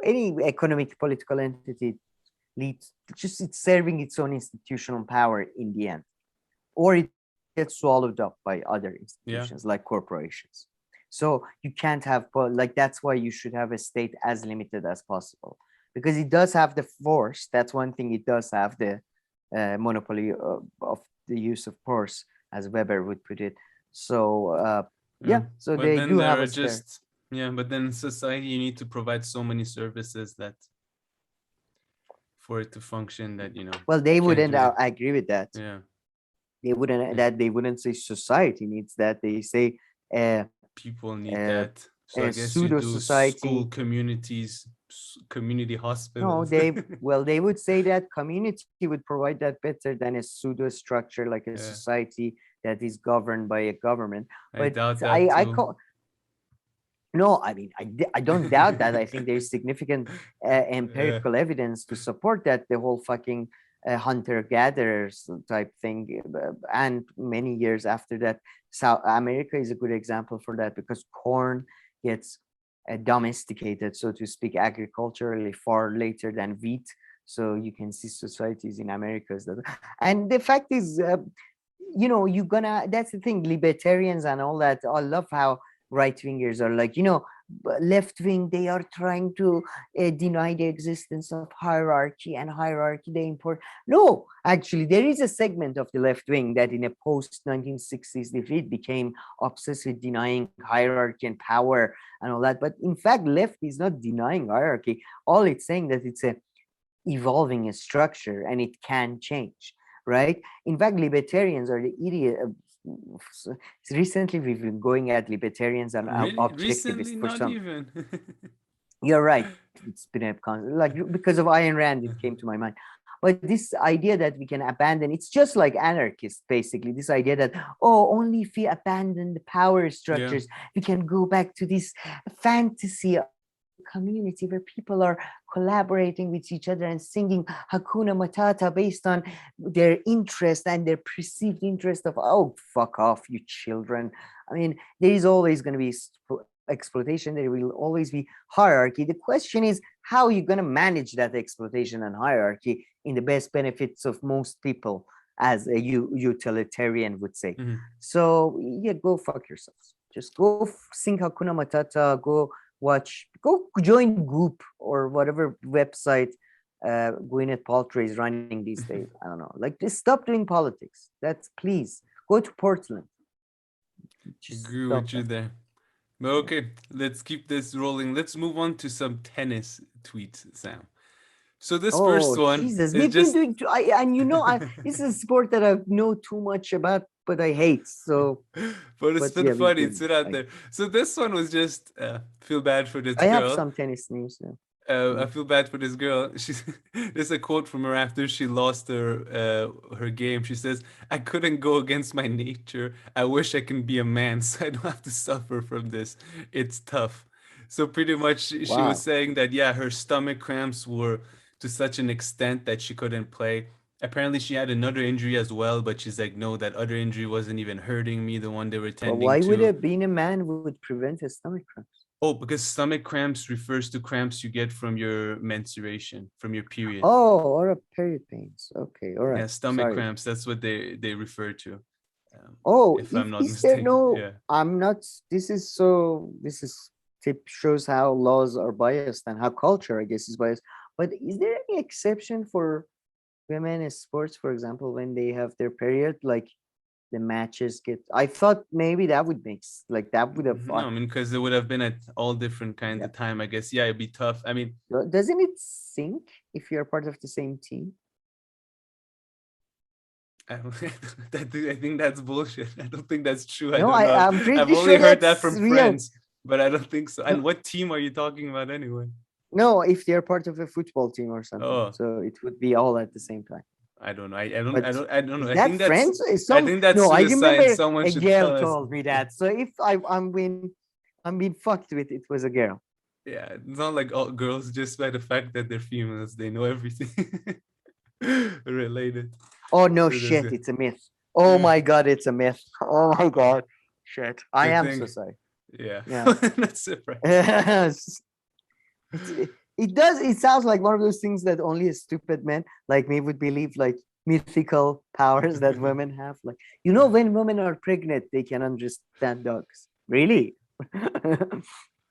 any economic political entity leads just it's serving its own institutional power in the end, or it gets swallowed up by other institutions like corporations. So you can't have, like, that's why you should have a state as limited as possible, because it does have the force. That's one thing it does have, the monopoly of the use of force, as Weber would put it. So so but they do have us just there. But then in society you need to provide so many services that for it to function, that, you know, well, they wouldn't I agree with that. They wouldn't that they wouldn't say society needs that. They say people need that. So I guess pseudo you do society, school communities, community hospitals. No, they would say that community would provide that better than a pseudo structure like a society that is governed by a government. But I doubt that too. No, I mean, I don't doubt that. I think there's significant empirical evidence to support that, the whole fucking hunter-gatherers type thing. And many years after that, South America is a good example for that, because corn gets domesticated, so to speak, agriculturally far later than wheat. So you can see societies in Americas that, and the fact is, you know, that's the thing, libertarians and all that. I love how right-wingers are like, you know, left-wing, they are trying to deny the existence of hierarchy, and hierarchy they import. No, actually, there is a segment of the left-wing that in a post-1960s defeat became obsessed with denying hierarchy and power and all that. But in fact, left is not denying hierarchy. All it's saying that it's a evolving a structure and it can change, right? In fact, libertarians are the idiot. Recently we've been going at libertarians and objectivists for some. Even. You're right. It's been like, because of Ayn Rand, it came to my mind. But this idea that we can abandon, it's just like anarchists, basically. This idea that, only if we abandon the power structures, we can go back to this fantasy community where people are collaborating with each other and singing Hakuna Matata based on their interest and their perceived interest of, fuck off, you children. I mean, there is always going to be exploitation. There will always be hierarchy. The question is, how are you going to manage that exploitation and hierarchy in the best benefits of most people, as a utilitarian would say. So go fuck yourselves. Just go sing Hakuna Matata, go join Goop or whatever website Gwyneth Paltrow is running these days. I don't know. Like, just stop doing politics. Please Go to Portland. Agree with you there. But okay, let's keep this rolling. Let's move on to some tennis tweets, Sam. So this first one Jesus, is we've just been doing. This is a sport that I know too much about, but I hate. So, but it's been yeah, funny. It's out there. So this one was just feel bad for this I girl. have some tennis news now. I feel bad for this girl. There's a quote from her after she lost her game. She says, "I couldn't go against my nature. I wish I can be a man so I don't have to suffer from this. It's tough." So pretty much she was saying that, yeah, her stomach cramps were to such an extent that she couldn't play. Apparently she had another injury as well, but she's like, no, that other injury wasn't even hurting me, the one they were tending to. Why would being a man would prevent a stomach cramps? Oh, because stomach cramps refers to cramps you get from your menstruation, from your period. Oh, or a period pains. Okay, all right. Yeah, stomach cramps. That's what they refer to. If I'm not mistaken. I'm not. This tip shows how laws are biased and how culture, I guess, is biased. But is there any exception for women in sports, for example, when they have their period, like the matches get? I thought maybe that would make that would have. No, I mean, because it would have been at all different kinds of time. I guess. Yeah, it'd be tough. I mean, doesn't it sync if you're part of the same team? I think that's bullshit. I don't think that's true. I'm pretty I've only heard that from friends, but I don't think so. And what team are you talking about anyway? No, if they're part of a football team or something, so it would be all at the same time. I don't know. I don't know. I think friends? I think that's suicide. I remember someone a girl told me that. So if I'm being fucked with, it was a girl. Yeah, it's not like all girls just by the fact that they're females, they know everything related. Oh no, shit! It's a myth. Oh my god, it's a myth. Oh my god, shit! I am so sorry. Yeah. That's surprising. It sounds like one of those things that only a stupid man like me would believe, like mythical powers that women have. Like, when women are pregnant, they can understand dogs. Really?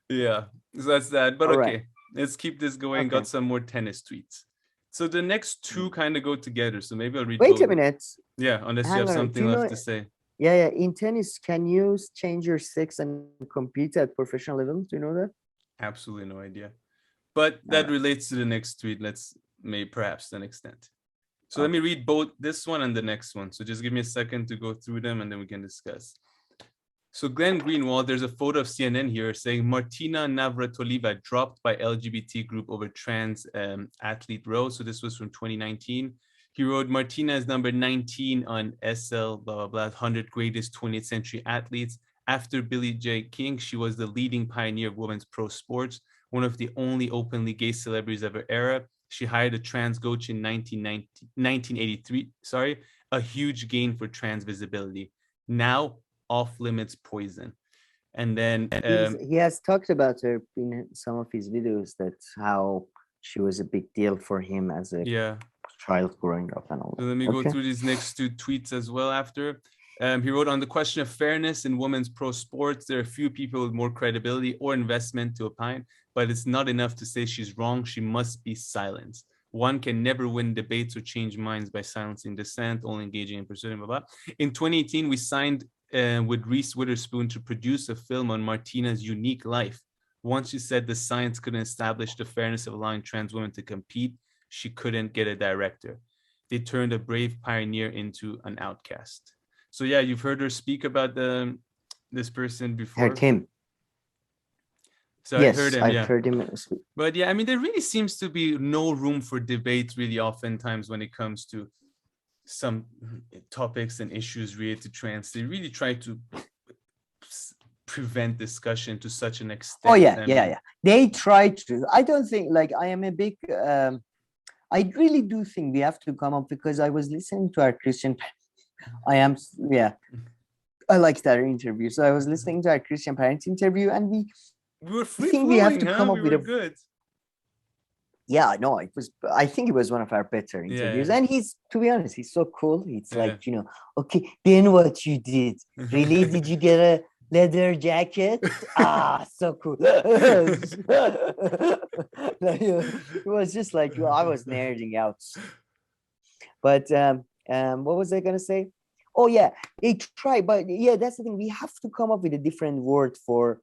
Yeah, so that's that. But okay, let's keep this going. Got some more tennis tweets. So the next two kind of go together. So maybe I'll read. Wait a minute. Yeah, unless you have something left to say. Yeah. In tennis, can you change your sex and compete at professional level? Do you know that? Absolutely no idea. But that relates to the next tweet. Perhaps to an extent. So let me read both this one and the next one. So just give me a second to go through them and then we can discuss. So Glenn Greenwald, there's a photo of CNN here saying Martina Navratilova dropped by LGBT group over trans athlete row. So this was from 2019. He wrote, Martina is number 19 on SL, blah, blah, blah, 100 greatest 20th century athletes. After Billie Jean King, she was the leading pioneer of women's pro sports, one of the only openly gay celebrities of her era. She hired a trans coach in 1983, a huge gain for trans visibility. Now, off-limits poison. And then he has talked about her in some of his videos, that's how she was a big deal for him as a child growing up and all that. So let me go through these next two tweets as well after. He wrote, on the question of fairness in women's pro sports, there are few people with more credibility or investment to opine, but it's not enough to say she's wrong. She must be silenced. One can never win debates or change minds by silencing dissent, only engaging in pursuing, blah, blah. In 2018, we signed with Reese Witherspoon to produce a film on Martina's unique life. Once she said the science couldn't establish the fairness of allowing trans women to compete, she couldn't get a director. They turned a brave pioneer into an outcast. So yeah, you've heard her speak about this person before. Heard him. So yes, I've heard him speak. But yeah, I mean, there really seems to be no room for debate really oftentimes when it comes to some topics and issues related to trans. They really try to prevent discussion to such an extent. Oh yeah. They try to. I don't think, I am a big, I really do think we have to come up, because I was listening to our Christian, I liked that interview. So I was listening to our Christian Parenti interview, and we have to come up with a good. Yeah, no, I think it was one of our better interviews. And to be honest, he's so cool. It's like, okay, then what you did? Really? Did you get a leather jacket? So cool. It was just like, I was nerding out. But what was I going to say? Oh yeah, they try, but yeah, that's the thing. We have to come up with a different word for.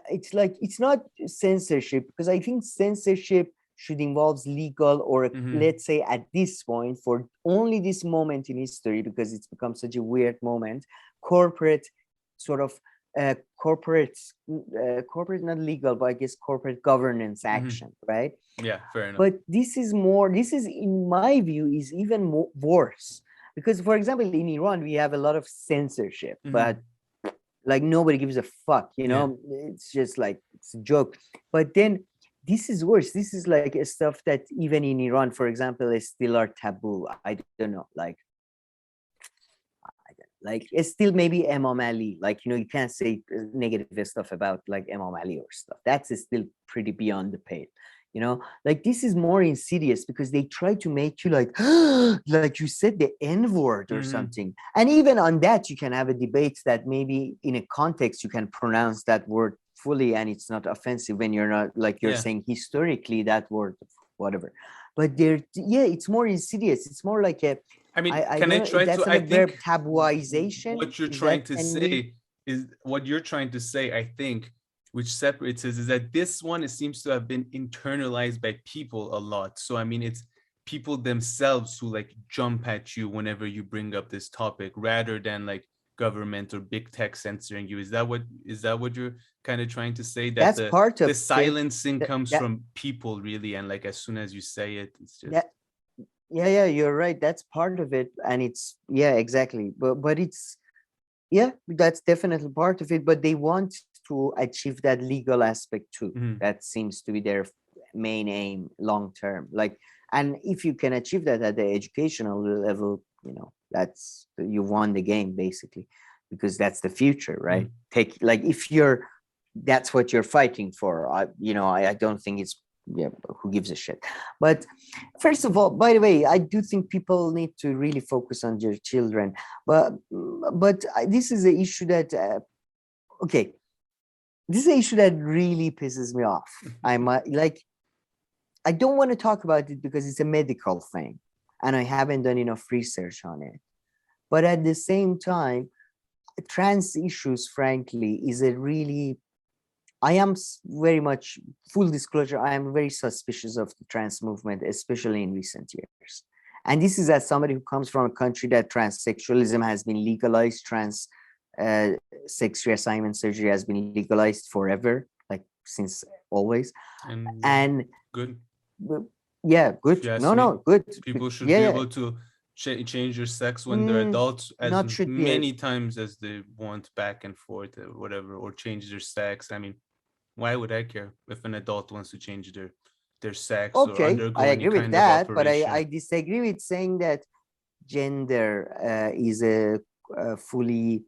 It's like it's not censorship, because I think censorship should involve legal, or let's say at this point, for only this moment in history, because it's become such a weird moment, corporate sort of corporate not legal, but I guess corporate governance action, right? Yeah, fair enough. But this is in my view is even more worse, because for example in Iran we have a lot of censorship, but like nobody gives a fuck, it's just like it's a joke. But then this is worse. This is like a stuff that even in Iran, for example, is still are taboo. I don't know, like it's still maybe Imam Ali, like you can't say negative stuff about like Imam Ali or stuff. That's still pretty beyond the pale. Like this is more insidious, because they try to make you like like you said the N-word or something. And even on that you can have a debate that maybe in a context you can pronounce that word fully and it's not offensive when you're not like you're saying historically that word, whatever. But it's more insidious. It's more like a can I try to I think tabooization. What you're trying to say is what you're trying to say, I think, which separates us, is that this one, it seems to have been internalized by people a lot. So I mean, it's people themselves who like jump at you whenever you bring up this topic, rather than like government or big tech censoring you. Is that what you're kind of trying to say? That that's part of the silencing comes from people, really, and like as soon as you say it, it's just yeah, you're right. That's part of it, and it's exactly. But it's that's definitely part of it. But they want to achieve that legal aspect too. That seems to be their main aim long term. Like, and if you can achieve that at the educational level, that's you won the game basically, because that's the future, right? If that's what you're fighting for. I don't think it's who gives a shit. But first of all, by the way, I do think people need to really focus on their children. But this is an issue that this is an issue that really pisses me off. I don't want to talk about it because it's a medical thing and I haven't done enough research on it. But at the same time, trans issues, frankly, is a really, I am very much, full disclosure, I am very suspicious of the trans movement, especially in recent years. And this is as somebody who comes from a country that transsexualism has been legalized, trans sex reassignment surgery has been legalized forever, like since always. And good. Yeah, good. Good. People should be able to change their sex when they're adults as many times as they want, back and forth or whatever, or change their sex. I mean, why would I care if an adult wants to change their sex or undergo I any agree kind with that, of operation? but I disagree with saying that gender is a fully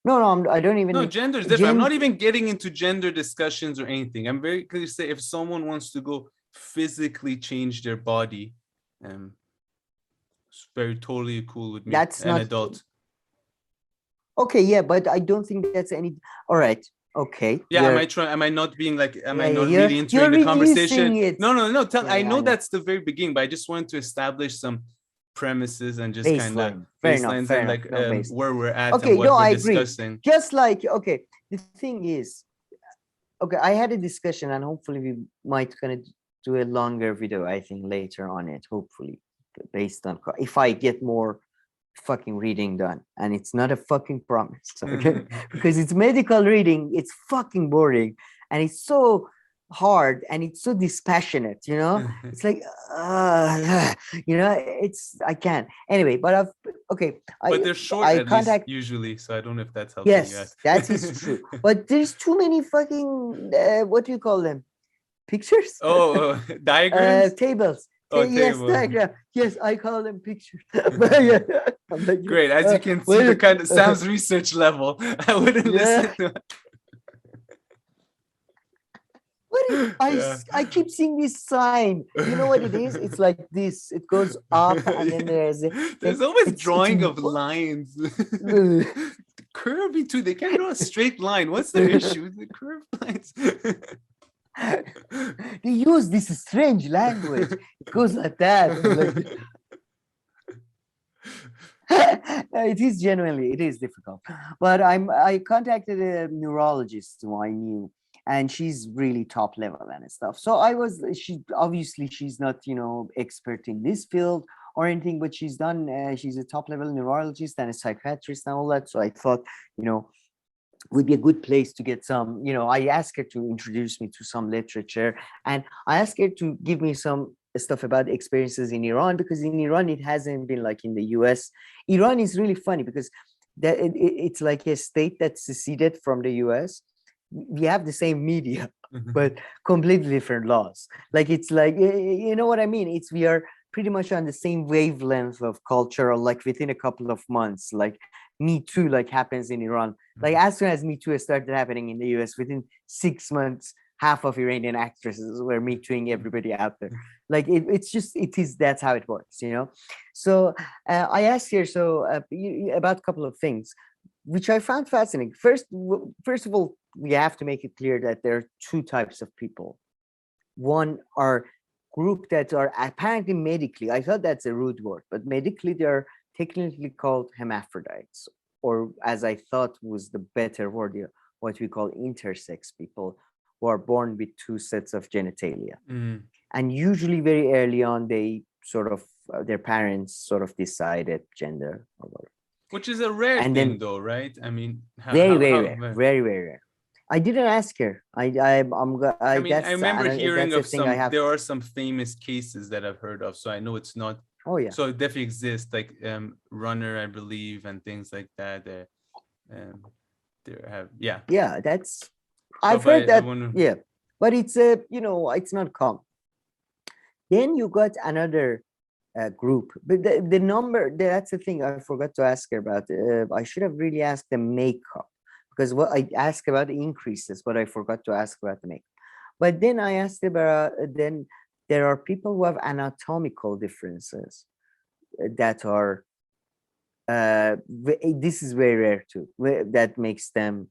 no, I don't even. No, gender is different. I'm not even getting into gender discussions or anything. I'm very clear to say if someone wants to go physically change their body, it's very totally cool with me. That's an adult. Okay, yeah, but I don't think that's any. All right. Okay. Yeah, am I not being like, am I not really entering the conversation? No. I know that's the very beginning, but I just wanted to establish some premises and just kind of baselines and like where we're at and what we're discussing. Just like, the thing is, I had a discussion and hopefully we might gonna do a longer video, I think, later on it, hopefully, based on if I get more fucking reading done, and it's not a fucking promise, okay? Because it's medical reading, it's fucking boring and it's so hard and it's so dispassionate, it's like it's I can't anyway, but but they're short usually, so I don't know if that's helping. Yes, that is true. But there's too many fucking what do you call them, pictures? Diagrams, tables. Yes, diagram. Yes, I call them pictures. Great, as you can see, the kind of Sam's research level. I wouldn't listen to it. I keep seeing this sign. You know what it is? It's like this. It goes up, and then there's always drawing of lines. Curvy too. They can't draw a straight line. What's their issue? The curved lines. They use this strange language. It goes like that. It is genuinely, it is difficult. But I contacted a neurologist who I knew, and she's really top level and stuff. So she obviously she's not, expert in this field or anything, but she's a top level neurologist and a psychiatrist and all that. So I thought, would be a good place to get some, I asked her to introduce me to some literature, and I asked her to give me some stuff about experiences in Iran, because in Iran it hasn't been like in the US. Iran is really funny because it's like a state that seceded from the US. We have the same media, but completely different laws. Like it's like, you know what I mean? We are pretty much on the same wavelength of culture, or like within a couple of months, like Me Too like happens in Iran. Like as soon as Me Too started happening in the US, within 6 months, half of Iranian actresses were Me Tooing everybody out there. Like that's how it works, So I asked her about a couple of things, which I found fascinating. First of all, we have to make it clear that there are two types of people. One are group that are apparently medically, I thought that's a rude word, but medically they're technically called hermaphrodites, or as I thought was the better word, what we call intersex people, who are born with two sets of genitalia. And usually very early on, they their parents sort of decided gender or whatever. Which is a rare thing though, right? I mean, very rare. I didn't ask her. I remember hearing of there are some famous cases that I've heard of, so I know it's not. Oh yeah. So it definitely exists, like Runner, I believe, and things like that. Yeah, that's. I've heard that. Yeah, but it's it's not common. Then you got another group, but the number. That's the thing I forgot to ask her about. I should have really asked the makeup, because what I asked about the increases, but I forgot to ask about the makeup. But then I asked about then. There are people who have anatomical differences that are, this is very rare too, that makes them,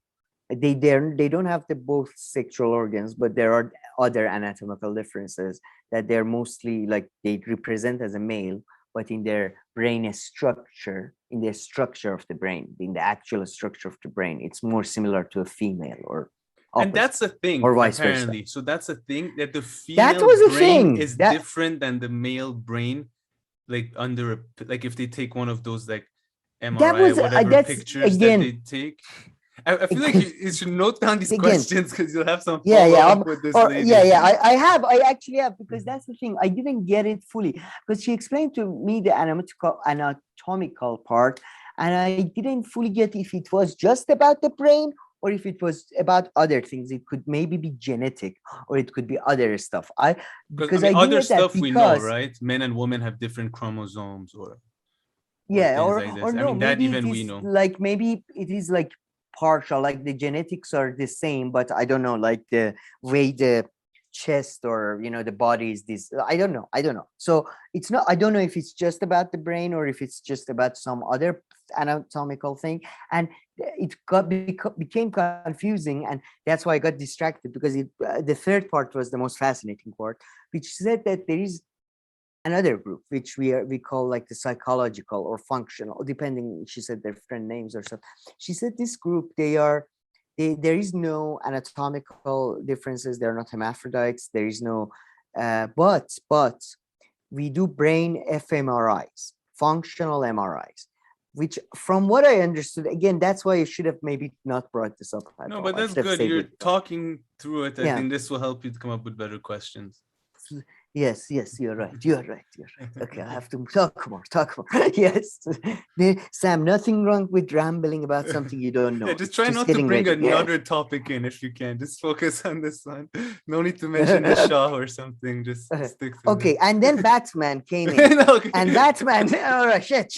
they don't have the both sexual organs, but there are other anatomical differences that they're mostly like, they represent as a male, but in their brain structure, in the structure of the brain, in the actual structure of the brain, it's more similar to a female or opposite, and that's a thing, or vice apparently. versa. So that's a thing, that the female brain is different than the male brain, like like if they take one of those like MRI whatever pictures that they take. I feel like you should note down these questions, because you'll have some follow-up with this lady. I actually have, because that's the thing, I didn't get it fully, because she explained to me the anatomical part, and I didn't fully get if it was just about the brain or if it was about other things. It could maybe be genetic, or it could be other stuff. Because other stuff we know, right? Men and women have different chromosomes, or no, that even we know. Like maybe it is like partial, like the genetics are the same, but I don't know, like the way the chest or the body is this. I don't know. So it's not. I don't know if it's just about the brain or if it's just about some other anatomical thing, and it became confusing, and that's why I got distracted, because the third part was the most fascinating part, which said that there is another group which we call like the psychological or functional, depending. She said their different names or so. She said this group, there is no anatomical differences. They're not hermaphrodites. There is no, but we do brain fMRIs, functional MRIs, which from what I understood, again, that's why you should have maybe not brought this up. No, but that's good. You're talking through it. I think this will help you to come up with better questions. Yes, you're right. Okay, I have to talk more. Yes. Sam, nothing wrong with rambling about something you don't know. Just try not to bring another topic in if you can. Just focus on this one. No need to mention the Shah or something. Just stick to it. And then Batman came in. And Batman, all right, shit.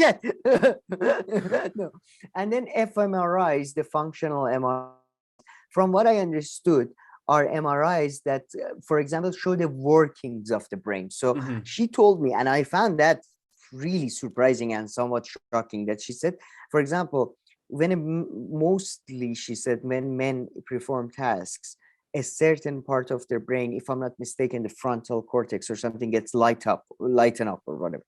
No. And then fMRIs, the functional MRI, from what I understood, are MRIs that, for example, show the workings of the brain. So she told me, and I found that really surprising and somewhat shocking, that she said, for example, mostly she said when men perform tasks, a certain part of their brain, if I'm not mistaken, the frontal cortex or something gets lighten up or whatever.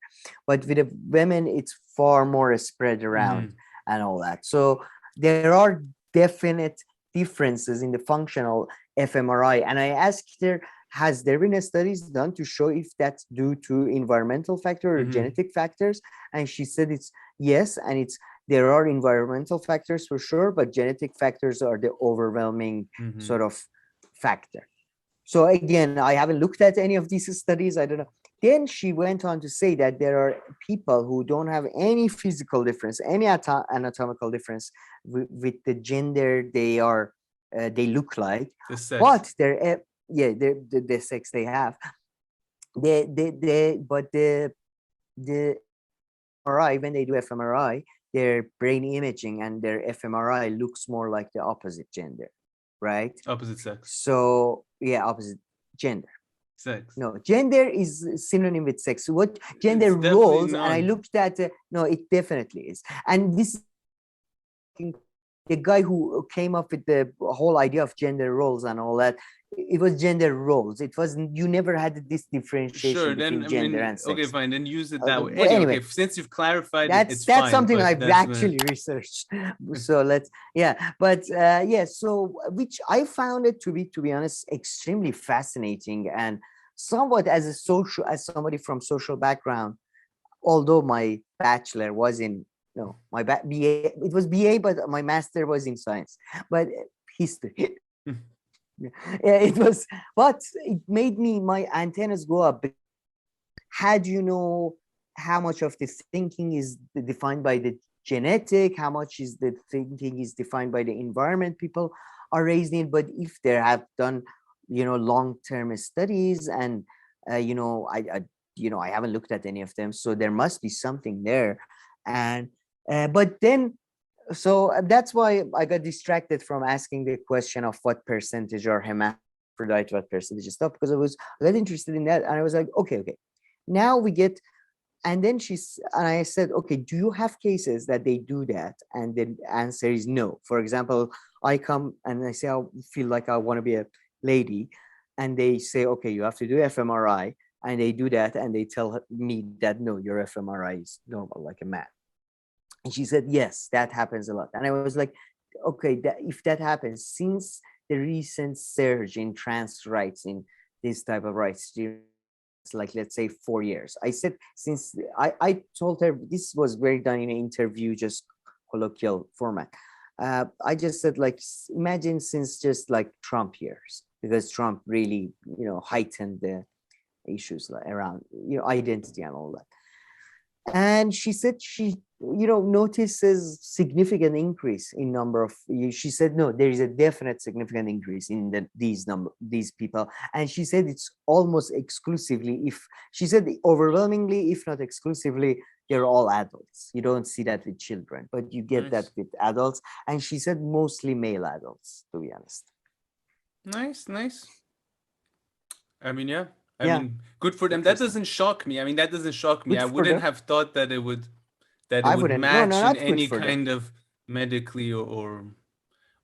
But with the women, it's far more spread around and all that. So there are definite differences in the functional fMRI. And I asked her, has there been studies done to show if that's due to environmental factor or genetic factors? And she said it's yes, and there are environmental factors for sure, but genetic factors are the overwhelming sort of factor. So again, I haven't looked at any of these studies. I don't know. Then she went on to say that there are people who don't have any physical difference, any anatomical difference with the gender they look like, but they're the sex they have. But the MRI, when they do fMRI, their brain imaging and their fMRI looks more like the opposite gender, right? Opposite sex. So yeah, opposite gender. Sex. No, gender is synonym with sex. What gender roles? And I looked at no, it definitely is. And this the guy who came up with the whole idea of gender roles and all that, it was gender roles. It wasn't, you never had this differentiation between gender and sex. Okay, fine, then use it that way. But anyway, okay, since you've clarified that's fine, something I've actually researched. So so which I found it to be honest, extremely fascinating and somewhat as somebody from social background, although my bachelor was in my BA, it was BA, but my master was in science, but history. It was, but it made my antennas go up. How do you know how much of the thinking is defined by the genetic, how much is the thinking is defined by the environment people are raised in? But if they have done, long-term studies and, I haven't looked at any of them, so there must be something there. And, but then, so that's why I got distracted from asking the question of what percentage are hermaphrodite, what percentage is stuff, because I got interested in that. And I was like, okay. Now we get, and then I said, okay, do you have cases that they do that? And the answer is no. For example, I come and I say, I feel like I want to be a lady. And they say, okay, you have to do fMRI. And they do that. And they tell me that, no, your fMRI is normal, like a man. And she said, yes, that happens a lot. And I was like, okay, if that happens, since the recent surge in trans rights, in this type of rights, like, let's say 4 years. I said, since I told her, this was very done in an interview, just colloquial format. I just said, like, imagine since just like Trump years, because Trump really, heightened the issues around, identity and all that. And she said she, notices significant increase in number of, she said, no, there is a definite significant increase in these people. And she said it's almost exclusively, she said overwhelmingly, if not exclusively, they're all adults. You don't see that with children, but you get that with adults. And she said mostly male adults, to be honest. Nice. I mean, yeah. I mean, good for them. That doesn't shock me. I mean, that doesn't shock me. I wouldn't have thought that it would match in any kind of medically or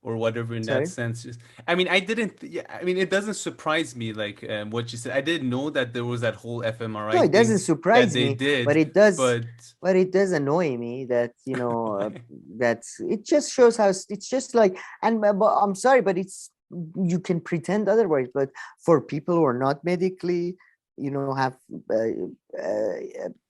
whatever in that sense. I mean, it doesn't surprise me, like what you said. I didn't know that there was that whole fMRI. No, it doesn't surprise me, but it does. But it does annoy me that that it just shows how it's just like. And I'm sorry, but you can pretend otherwise. But for people who are not medically, have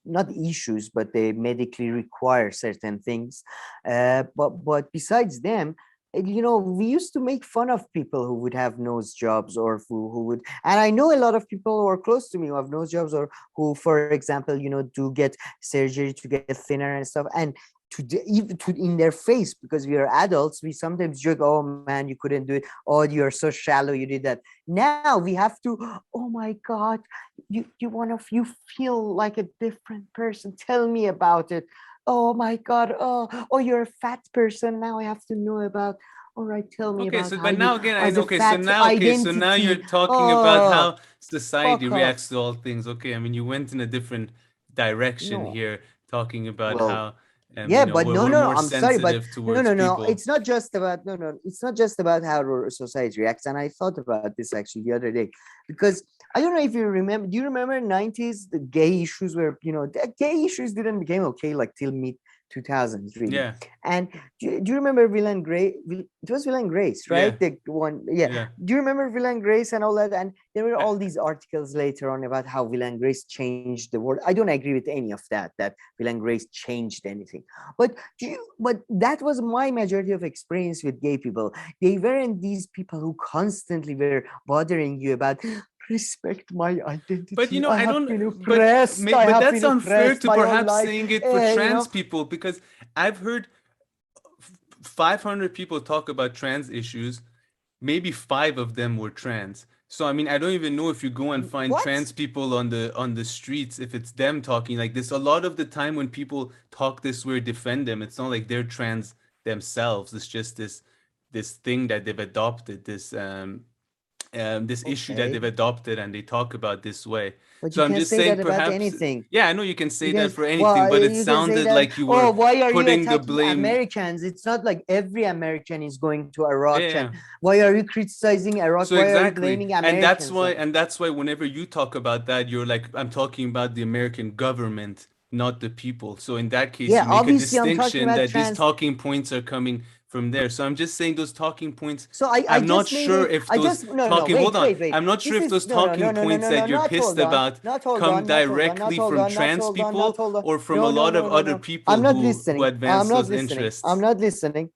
not issues, but they medically require certain things. But besides them, we used to make fun of people who would have nose jobs or who would, and I know a lot of people who are close to me who have nose jobs or who, for example, do get surgery to get thinner and stuff. And even in their face, because we are adults, we sometimes joke, oh man, you couldn't do it. Oh, you're so shallow, you did that. Now we have to, oh my God, you feel like a different person. Tell me about it. Oh my God. Oh, you're a fat person. Now I have to know about. All right, tell me about. So now you're talking about how society reacts to all things. Okay, I mean, you went in a different direction here, talking about how Yeah, but we're no, more I'm sorry, but sensitive towards no. people. It's not just about It's not just about how society reacts. And I thought about this actually the other day, because I don't know if you remember. Do you remember 90s? The gay issues were, the gay issues didn't become okay like till mid 2000s, really. Yeah. And do you remember Will and Grace? It was Will and Grace, right? Yeah. The one, yeah. Yeah. Do you remember Will and Grace and all that? And there were all these articles later on about how Will and Grace changed the world. I don't agree with any of that Will and Grace changed anything. But that was my majority of experience with gay people. They weren't these people who constantly were bothering you about respect my identity. But I don't. been oppressed. But that's been unfair to my whole perhaps life. saying it for trans people, because I've heard 500 people talk about trans issues. Maybe 5 of them were trans. So I mean, I don't even know if you go and find trans people on the streets, if it's them talking like this. A lot of the time when people talk this way or defend them, it's not like they're trans themselves. It's just this thing that they've adopted, this issue that they've adopted, and they talk about this way. But so I'm just saying, that perhaps about anything. Yeah, I know you can say that for anything, but it sounded like you were why are putting you the blame. Americans? It's not like every American is going to Iraq. And why are you criticizing Iraq? So why exactly. are you blaming Americans? And that's why whenever you talk about that, you're like, I'm talking about the American government, not the people. So in that case, you make a distinction that these talking points are coming from there. So I'm just saying those talking points. So I'm not sure if those talking. Hold on. I'm not sure if those talking points that you're pissed about come directly from trans people or from a lot of other people who advance those interests. I'm not listening.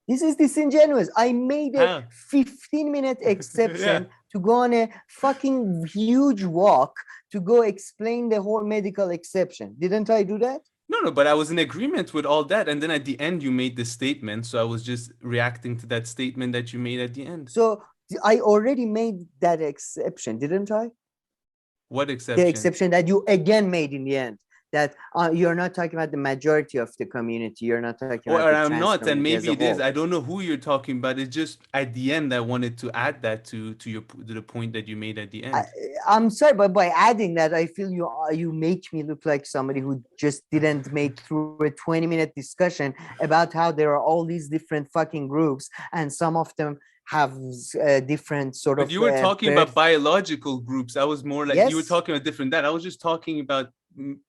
This is disingenuous. I made a 15-minute exception to go on a fucking huge walk to go explain the whole medical exception. Didn't I do that? No, but I was in agreement with all that. And then at the end, you made the statement. So I was just reacting to that statement that you made at the end. So I already made that exception, didn't I? What exception? The exception that you again made in the end. That you're not talking about the majority of the community. You're not talking about the I'm not, and maybe it is. I don't know who you're talking about. It's just at the end, I wanted to add that to the point that you made at the end. I'm sorry, but by adding that, I feel you make me look like somebody who just didn't make through a 20-minute discussion about how there are all these different fucking groups, and some of them have different sort of. But you were talking about biological groups. I was more like you were talking about different that. I was just talking about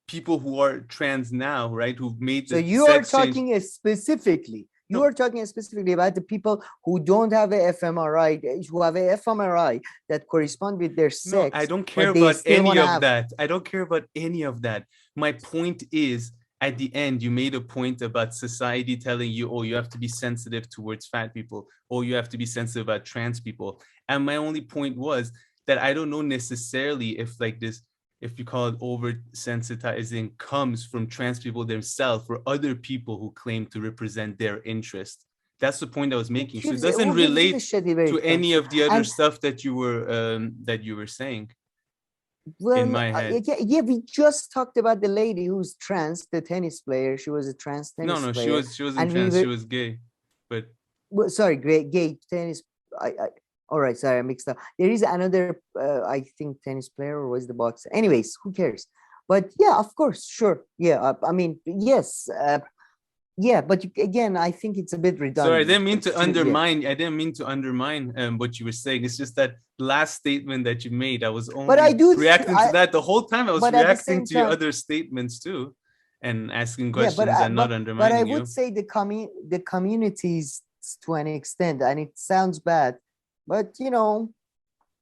people who are trans now, right? Who've made the you are talking specifically. You are talking specifically about the people who don't have a fMRI, who have a fMRI that correspond with their sex. No, I don't care about any of that. I don't care about any of that. My point is, at the end, you made a point about society telling you, oh, you have to be sensitive towards fat people, or you have to be sensitive about trans people. And my only point was that I don't know necessarily if like this, if you call it oversensitizing, comes from trans people themselves or other people who claim to represent their interest. That's the point I was making. So it doesn't relate to any of the other stuff that you were saying. Well, in my head. Yeah, we just talked about the lady who's trans, the tennis player. She was a trans tennis player. she wasn't trans. She was gay. But sorry, gay tennis. All right, sorry, I mixed up. There is another, I think, tennis player, or was the boxer? Anyways, who cares? But yeah, of course, sure. Yeah, I mean, yes. Yeah, but again, I think it's a bit redundant. Sorry, I didn't mean to undermine. I didn't mean to undermine what you were saying. It's just that last statement that you made, I was only reacting to that the whole time. I was reacting to your other statements too, and asking questions and not undermining you. But I would say the communities to an extent, and it sounds bad, but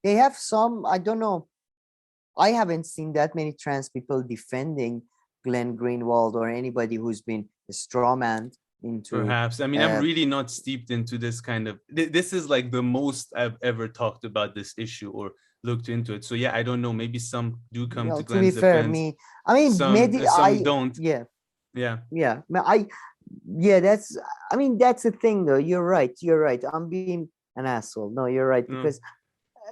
they have some. I don't know. I haven't seen that many trans people defending Glenn Greenwald or anybody who's been a straw man into. Perhaps. I mean, I'm really not steeped into this kind of. This is like the most I've ever talked about this issue or looked into it. So yeah, I don't know. Maybe some do come to Glenn's defense. Some don't. Yeah. That's the thing, though. You're right. I'm being an asshole. No, you're right, because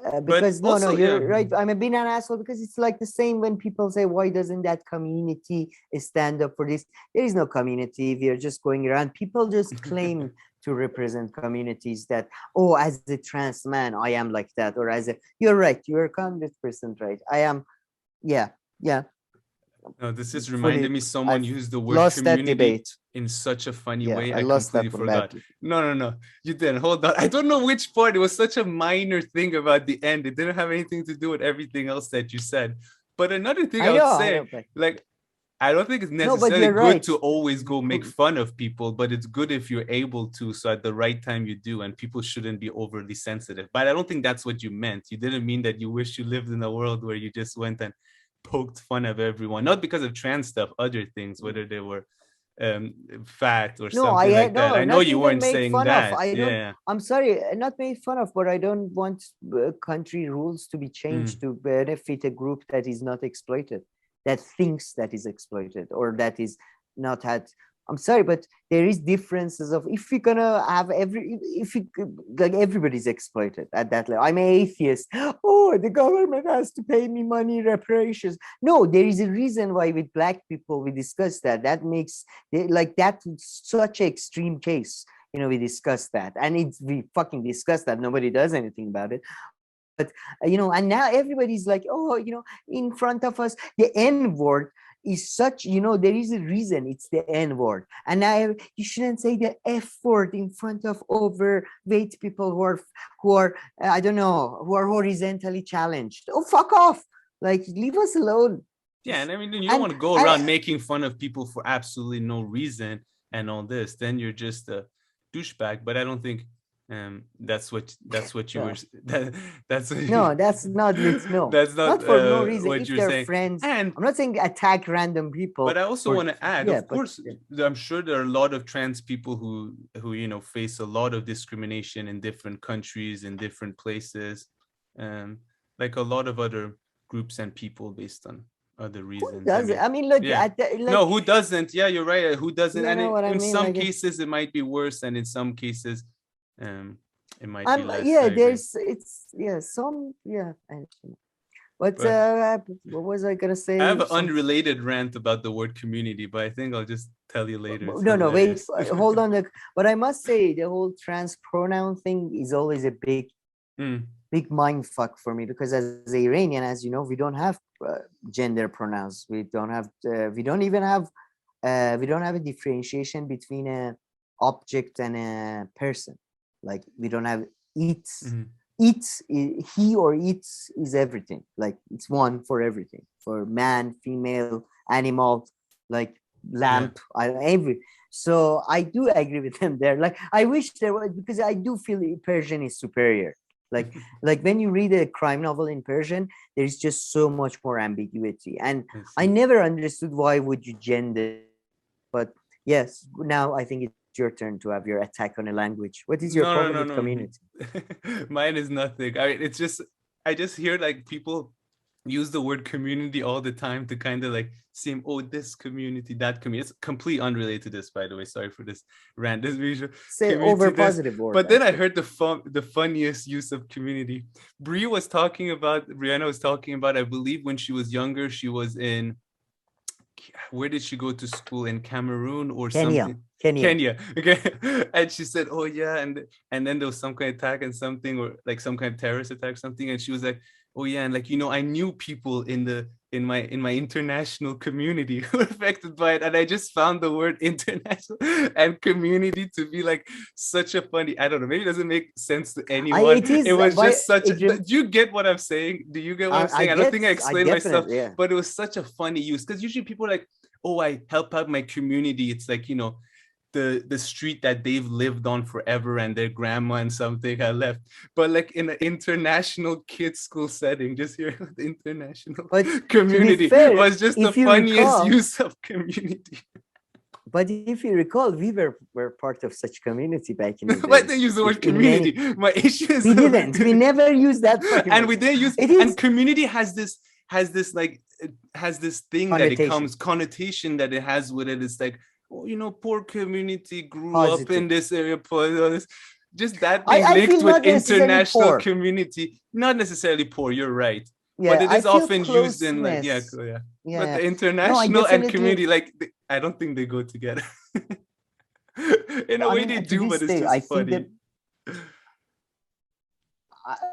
you're right. I'm being an asshole because it's like the same when people say, why doesn't that community stand up for this? There is no community. We are just going around. People just claim to represent communities that, oh, as a trans man, I am like that. Or you're right. You're 100% right. I am. Yeah. No, this just fully, reminded me someone I've used the word lost that community debate. in such a funny Yeah, way. I I lost that completely one forgot. badly. No. You didn't. Hold on. I don't know which part. It was such a minor thing about the end. It didn't have anything to do with everything else that you said. But another thing I would say, but like, I don't think it's no, but necessarily you're good right. to always go make fun of people, but it's good if you're able to. So at the right time you do, and people shouldn't be overly sensitive. But I don't think that's what you meant. You didn't mean that you wish you lived in a world where you just went and poked fun of everyone, not because of trans stuff, other things, whether they were fat or No, something like that. no, I know not you even weren't make saying fun that. of. I don't. Yeah. I'm sorry, not made fun of, but I don't want country rules to be changed to benefit a group that is not exploited, that thinks that is exploited, or that is not had. I'm sorry, but there is differences of if you're gonna have if you like everybody's exploited at that level. I'm an atheist. Oh, the government has to pay me money reparations. No, there is a reason why with black people we discuss that. That makes like that such an extreme case. You know, we discuss that, and we fucking discuss that. Nobody does anything about it. But you know, and now everybody's like, oh, you know, in front of us, the N word is such, you know, there is a reason it's the N word. And now you shouldn't say the F word in front of overweight people who are I don't know, who are horizontally challenged. Oh, fuck off. Like, leave us alone. Yeah, and I mean, you don't want to go around making fun of people for absolutely no reason and all this. Then you're just a douchebag. But I don't think that's what you were. That's what no, that's not with no. That's not for no reason. what if you're they're saying. friends, And I'm not saying attack random people. But I also want to add, yeah, of course, I'm sure there are a lot of trans people who you know face a lot of discrimination in different countries, in different places, like a lot of other groups and people based on other reasons. I mean, look, yeah. No, who doesn't? Yeah, you're right. Who doesn't? And in some cases, it might be worse, and in some cases, it might be less. Yeah, some. But what was I gonna say? I have an unrelated rant about the word community, but I think I'll just tell you later. No, wait, hold on. But I must say, the whole trans pronoun thing is always a big mind fuck for me, because as an Iranian, as you know, we don't have gender pronouns. We don't have. We don't even have. We don't have a differentiation between a object and a person. Like, we don't have it. It, he or it is everything. Like, it's one for everything, for man, female, animal, like lamp, so I do agree with them there. Like, I wish there was, because I do feel Persian is superior. Like when you read a crime novel in Persian, there's just so much more ambiguity, and I never understood why would you gender. But yes, now I think it's your turn to have your attack on a language. What is your problem with community? Mine is nothing. I mean, it's just, I just hear like people use the word community all the time to kind of like seem, oh, this community, that community. It's completely unrelated to this, by the way. Sorry for this rant. This visual. Say over positive word. But then I heard the funniest use of community. Brianna was talking about, I believe when she was younger, she was in, where did she go to school? In Cameroon or something? Kenya. Okay. And she said, oh yeah, and then there was some kind of attack and something, or like some kind of terrorist attack or something, and she was like, oh yeah, and like, you know, I knew people in my international community who were affected by it, and I just found the word international and community to be like such a funny, I don't know, maybe it doesn't make sense to anyone. It was just such do you get what I'm saying? Do you get what I'm saying? I don't think I explained myself, but it was such a funny use, because usually people are like, oh, I help out my community. It's like, you know, the street that they've lived on forever and their grandma and something had left. But like in an international kids school setting, just here, the international community was just the funniest use of community. But if you recall, we were part of such community back in the day. Why did they use the word community? My issue is we didn't. We never used that. And we didn't use it. And community has this thing that it comes, connotation that it has with it. It's like, oh, you know, poor community grew up in this area, just that being linked with international community, not necessarily poor, you're right. But it is often used in like, but the international and community, like, I don't think they go together. In a way they do, but it's just funny.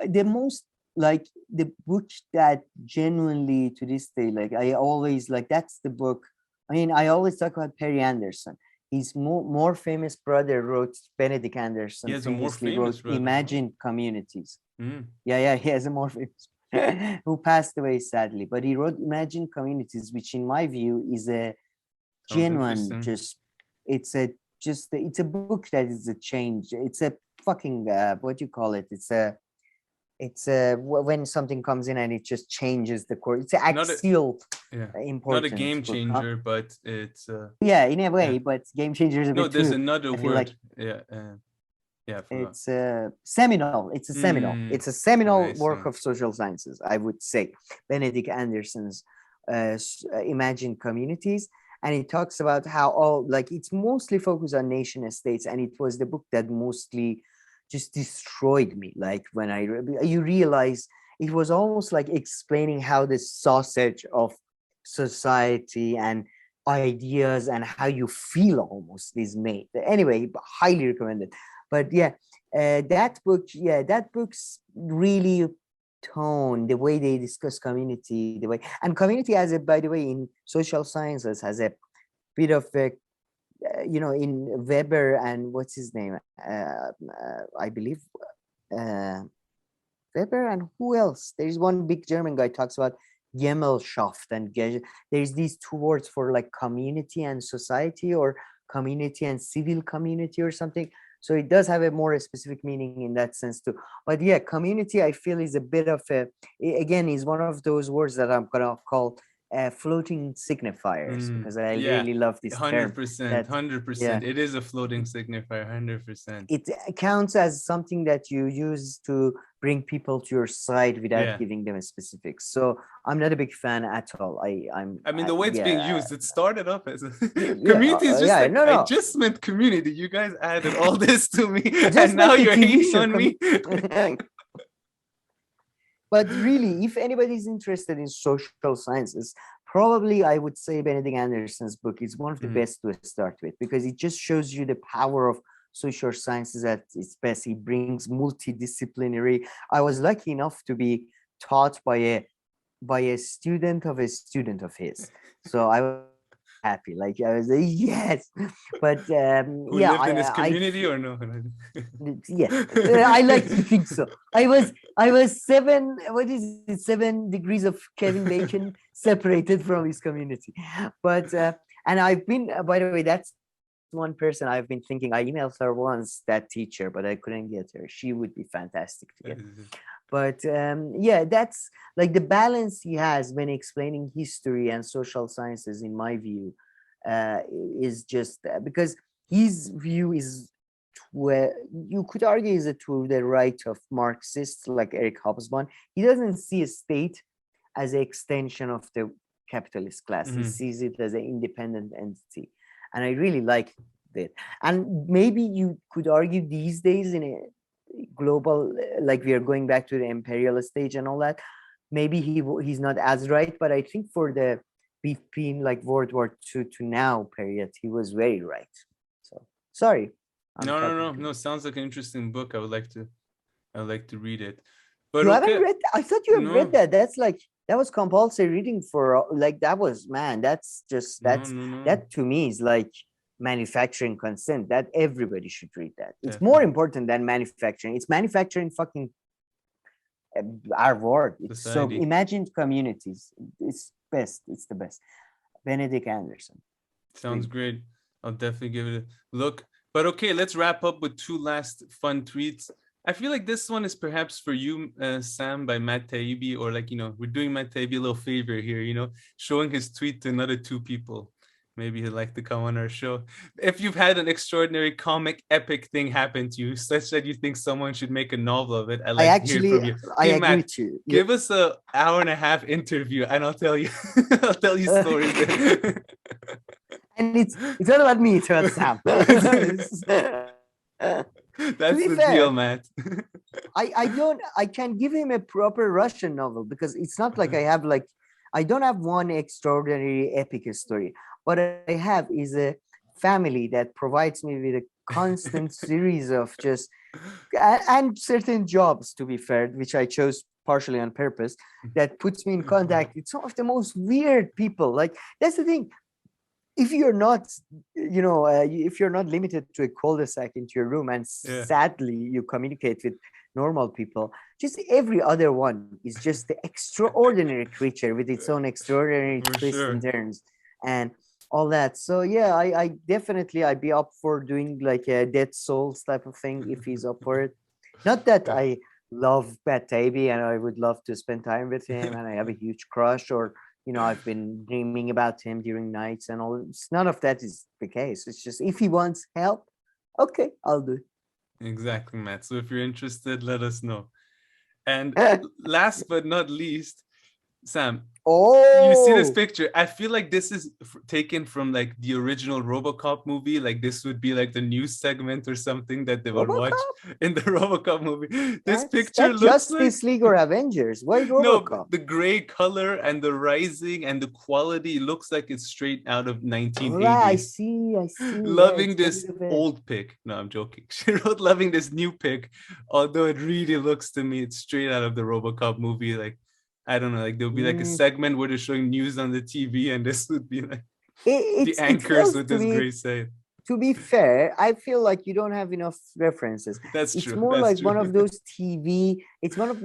The most like the book that genuinely to this day, like I always like, that's the book. I mean, I always talk about Perry Anderson. His more famous brother wrote, Benedict Anderson He has a more famously famous wrote brother. Imagine Communities. Mm. Yeah, he has a more famous who passed away sadly, but he wrote Imagine Communities, which in my view is a genuine, it's a book that is a change. It's a fucking what do you call it? It's when something comes in and it just changes the course. It's an axial importance. Not a game changer, but it's in a way, but game changer is a bit there's too. another I feel word. like it's seminal. It's a seminal. It's a seminal work of social sciences, I would say. Benedict Anderson's Imagine Communities. And it talks about how it's mostly focused on nation states. And it was the book that mostly just destroyed me. Like when you realize it was almost like explaining how the sausage of society and ideas and how you feel almost is made. Anyway, highly recommended. But that book's really tone, the way they discuss community, and community has by the way, in social sciences has a bit of a, in Weber and what's his name? I believe Weber and who else? There's one big German guy talks about Gemeinschaft and there's these two words for like community and society, or community and civil community or something. So it does have a more specific meaning in that sense too. But yeah, community I feel is a bit of is one of those words that I'm gonna call floating signifiers, because I really love this 100%, 100%. It is a floating signifier, 100%. It counts as something that you use to bring people to your side without giving them specifics. So I'm not a big fan at all. I mean, the way it's being used, it started off as a community is just I just meant community. You guys added all this to me, and now you're hating on me. But really, if anybody's interested in social sciences, probably I would say Benedict Anderson's book is one of the best to start with, because it just shows you the power of social sciences at its best. He brings multidisciplinary. I was lucky enough to be taught by a student of a his. So I was happy. Like I was like, yes. But Who lived in his community or no? Yeah, I like to think so. I was 7 degrees of Kevin Bacon separated from his community. But and I've been, by the way, that's one person I've been thinking. I emailed her once, that teacher, but I couldn't get her. She would be fantastic to get. But that's like the balance he has when explaining history and social sciences, in my view, is just because his view is, where you could argue, is to the right of Marxists like Eric Hobsbawm. He doesn't see a state as an extension of the capitalist class. He sees it as an independent entity. And I really like that. And maybe you could argue these days in a global, like we are going back to the imperialist stage and all that, maybe he's not as right, but I think for the between like World War II to now period, he was very right. So sorry. No, sounds like an interesting book. I would like to read it. But you haven't read? I thought you have read that. That's like, that was compulsory reading for, like, that was, man, that's just, that to me is like manufacturing consent, that everybody should read that. It's more important than manufacturing. It's manufacturing fucking our world. It's society. So Imagined Communities. It's best. It's the best. Benedict Anderson. Sounds great. I'll definitely give it a look. But okay, let's wrap up with two last fun tweets. I feel like this one is perhaps for you, Sam, by Taibbi, or like, we're doing Taibbi a little favor here, showing his tweet to another two people. Maybe he'd like to come on our show. If you've had an extraordinary comic epic thing happen to you, such that you think someone should make a novel of it, I'd like to hear from you. I agree with you. Give us an hour and a half interview, and I'll tell you, stories. And it's not about me, it's about Sam. That's the deal, Matt. I can give him a proper Russian novel, because it's not like I don't have one extraordinary epic story. What I have is a family that provides me with a constant series of just and certain jobs, to be fair, which I chose partially on purpose, that puts me in contact with some of the most weird people. Like, that's the thing. If you're not, if you're not limited to a cul-de-sac into your room, and sadly you communicate with normal people, just every other one is just the extraordinary creature with its own extraordinary twists and turns and all that. So yeah, I definitely, I'd be up for doing like a Dead Souls type of thing if he's up for it. Not that I love Taibbi and I would love to spend time with him and I have a huge crush, or I've been dreaming about him during nights and all. None of that is the case. It's just, if he wants help, okay, I'll do it. Exactly, Matt. So if you're interested, let us know. And last but not least, Sam, you see this picture. I feel like this is taken from like the original RoboCop movie. Like this would be like the news segment or something that they would watch in the RoboCop movie. This picture looks Justice League or Avengers. Why RoboCop? No, the gray color and the rising and the quality looks like it's straight out of 1980s. Right, I see. Loving this old pic. No, I'm joking. She wrote loving this new pic, although it really looks to me it's straight out of the RoboCop movie. Like, I don't know, like there'll be like a segment where they're showing news on the TV and this would be like the anchors with this gray side. To be fair, I feel like you don't have enough references. That's true. It's more like one of those TV. It's one of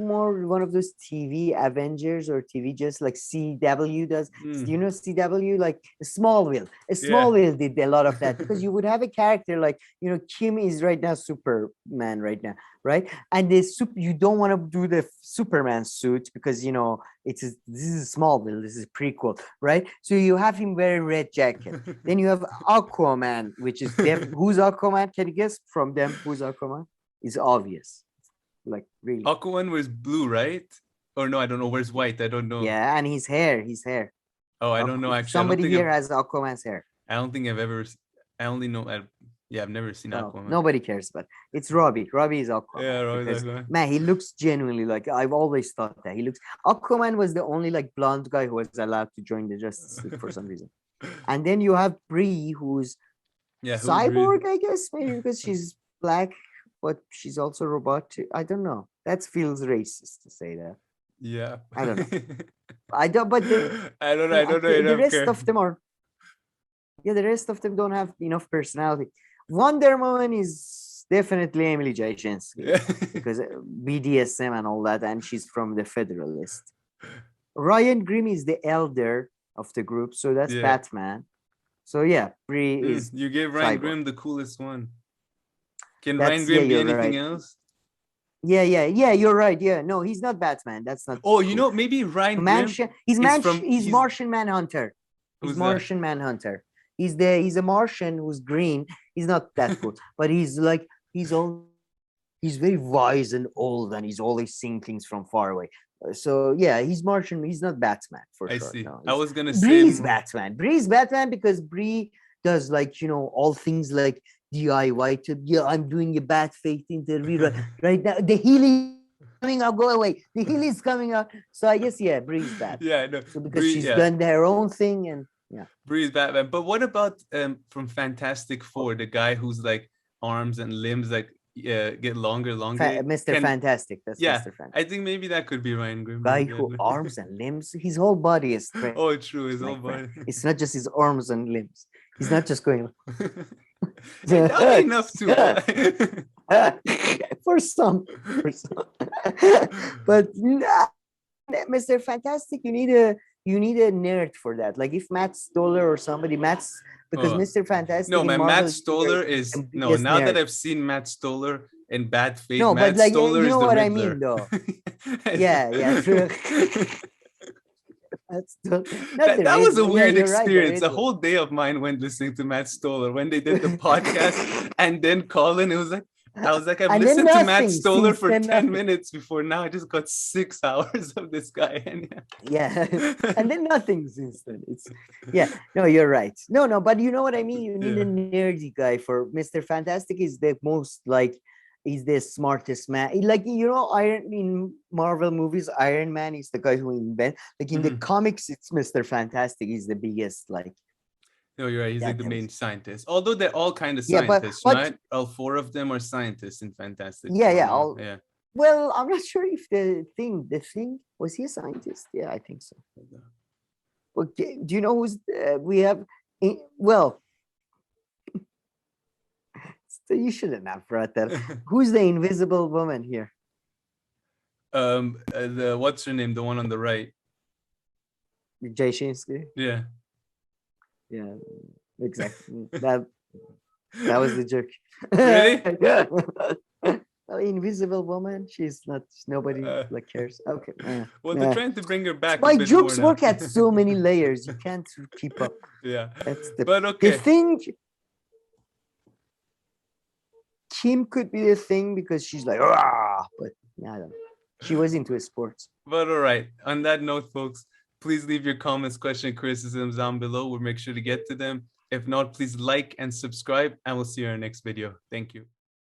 those TV Avengers or TV just like CW does. You know CW, like Smallville. Smallville did a lot of that because you would have a character like Kim is right now Superman right now, right? And you don't want to do the Superman suit because this is Smallville. This is prequel, right? So you have him wear a red jacket. Then you have Aquaman, which is who's Aquaman? Can you guess from them who's Aquaman? It's obvious. Like really. Aquaman was blue, right? Or no, I don't know. Where's white? I don't know. Yeah, and his hair. Oh, I don't know actually. Somebody here has Aquaman's hair. I don't think I've ever. I only know. I've never seen Aquaman. Nobody cares, but it's Robbie. Robbie is Aquaman. Yeah, Robbie's Aquaman. Man, he looks genuinely like, I've always thought that Aquaman was the only like blonde guy who was allowed to join the Justice League for some reason. And then you have Bree, who's cyborg, I guess, maybe because she's black, but she's also robot too. I don't know. That feels racist to say that. Yeah. I don't know. I don't know. The rest of them are. Yeah, the rest of them don't have enough personality. Wonder Woman is definitely Emily J. Shinsky because BDSM and all that, and she's from the Federalist. Ryan Grimm is the elder of the group, so that's Batman. So yeah, Bree is. You gave Ryan Grimm the coolest one. Can Ryan Grimm be anything else? Yeah, you're right. Yeah, no, he's not Batman. That's not. Oh, cool. Maybe Ryan Grimm. He's Martian Manhunter. He's Martian Manhunter. He's a Martian who's green. He's not that cool, but he's very wise and old, and he's always seeing things from far away. So yeah, he's Martian. He's not Batman for sure. I see. No, I was gonna say Bree's Batman. Bree's Batman because Bree does all things like DIY. I'm doing a bad faith interview right now. The healing coming out. Go away. The healing is coming out. So I guess Bree's Batman. Yeah, no. So because she's done her own thing and. Yeah, Bree's Batman. But what about from Fantastic Four, the guy whose like arms and limbs like get longer? Mr. Fantastic. That's Mr. Fantastic. I think maybe that could be Ryan Grimm. Guy who arms and limbs, his whole body is straight. Oh, true, his whole body. It's not just his arms and limbs. He's not just going. That enough to for some. But Mr. Fantastic, you need a nerd for that. Like if Matt Stoller or somebody, because Mr. Fantastic. No, man, Matt Stoller is now nerd. That I've seen Matt Stoller in bad faith. No, Matt but like Stoller you know is what Riddler. I mean, though. Yeah, true. That was a weird experience. A whole day of mine went listening to Matt Stoller when they did the podcast, and then Colin. It was like. I was like, I've listened to Matt Stoller for 10 minutes before now. I just got 6 hours of this guy. And and then nothing since then. No, you're right. No, but you know what I mean? You need a nerdy guy for Mr. Fantastic is the most he's the smartest man. Like, in Marvel movies, Iron Man is the guy who invents. Like in the comics, it's Mr. Fantastic. He's the biggest, No, you're right. He's Yeah, like the that main was- scientist. Although they're all kind of Yeah, but- scientists, but- right? All four of them are scientists in Fantastic Yeah, Four, yeah, no? all- Yeah. Well, I'm not sure if the thing, was he a scientist? Yeah, I think so. Okay, do you know who's we have? Well, so you shouldn't have brought that. Who's the invisible woman here? The what's her name? The one on the right. Jashinsky? Yeah. Yeah, exactly. that was the joke. Really? Invisible woman. She's not. Nobody like cares. Okay. Well, they're trying to bring her back. My a bit jokes more work now. at so many layers. You can't keep up. Yeah. That's the. But The okay. thing. Kim could be the thing because she's like, ah, but I don't know. She was into sports. But all right. On that note, folks, please leave your comments, questions, criticisms down below. We'll make sure to get to them. If not, please like and subscribe, and we'll see you in our next video. Thank you.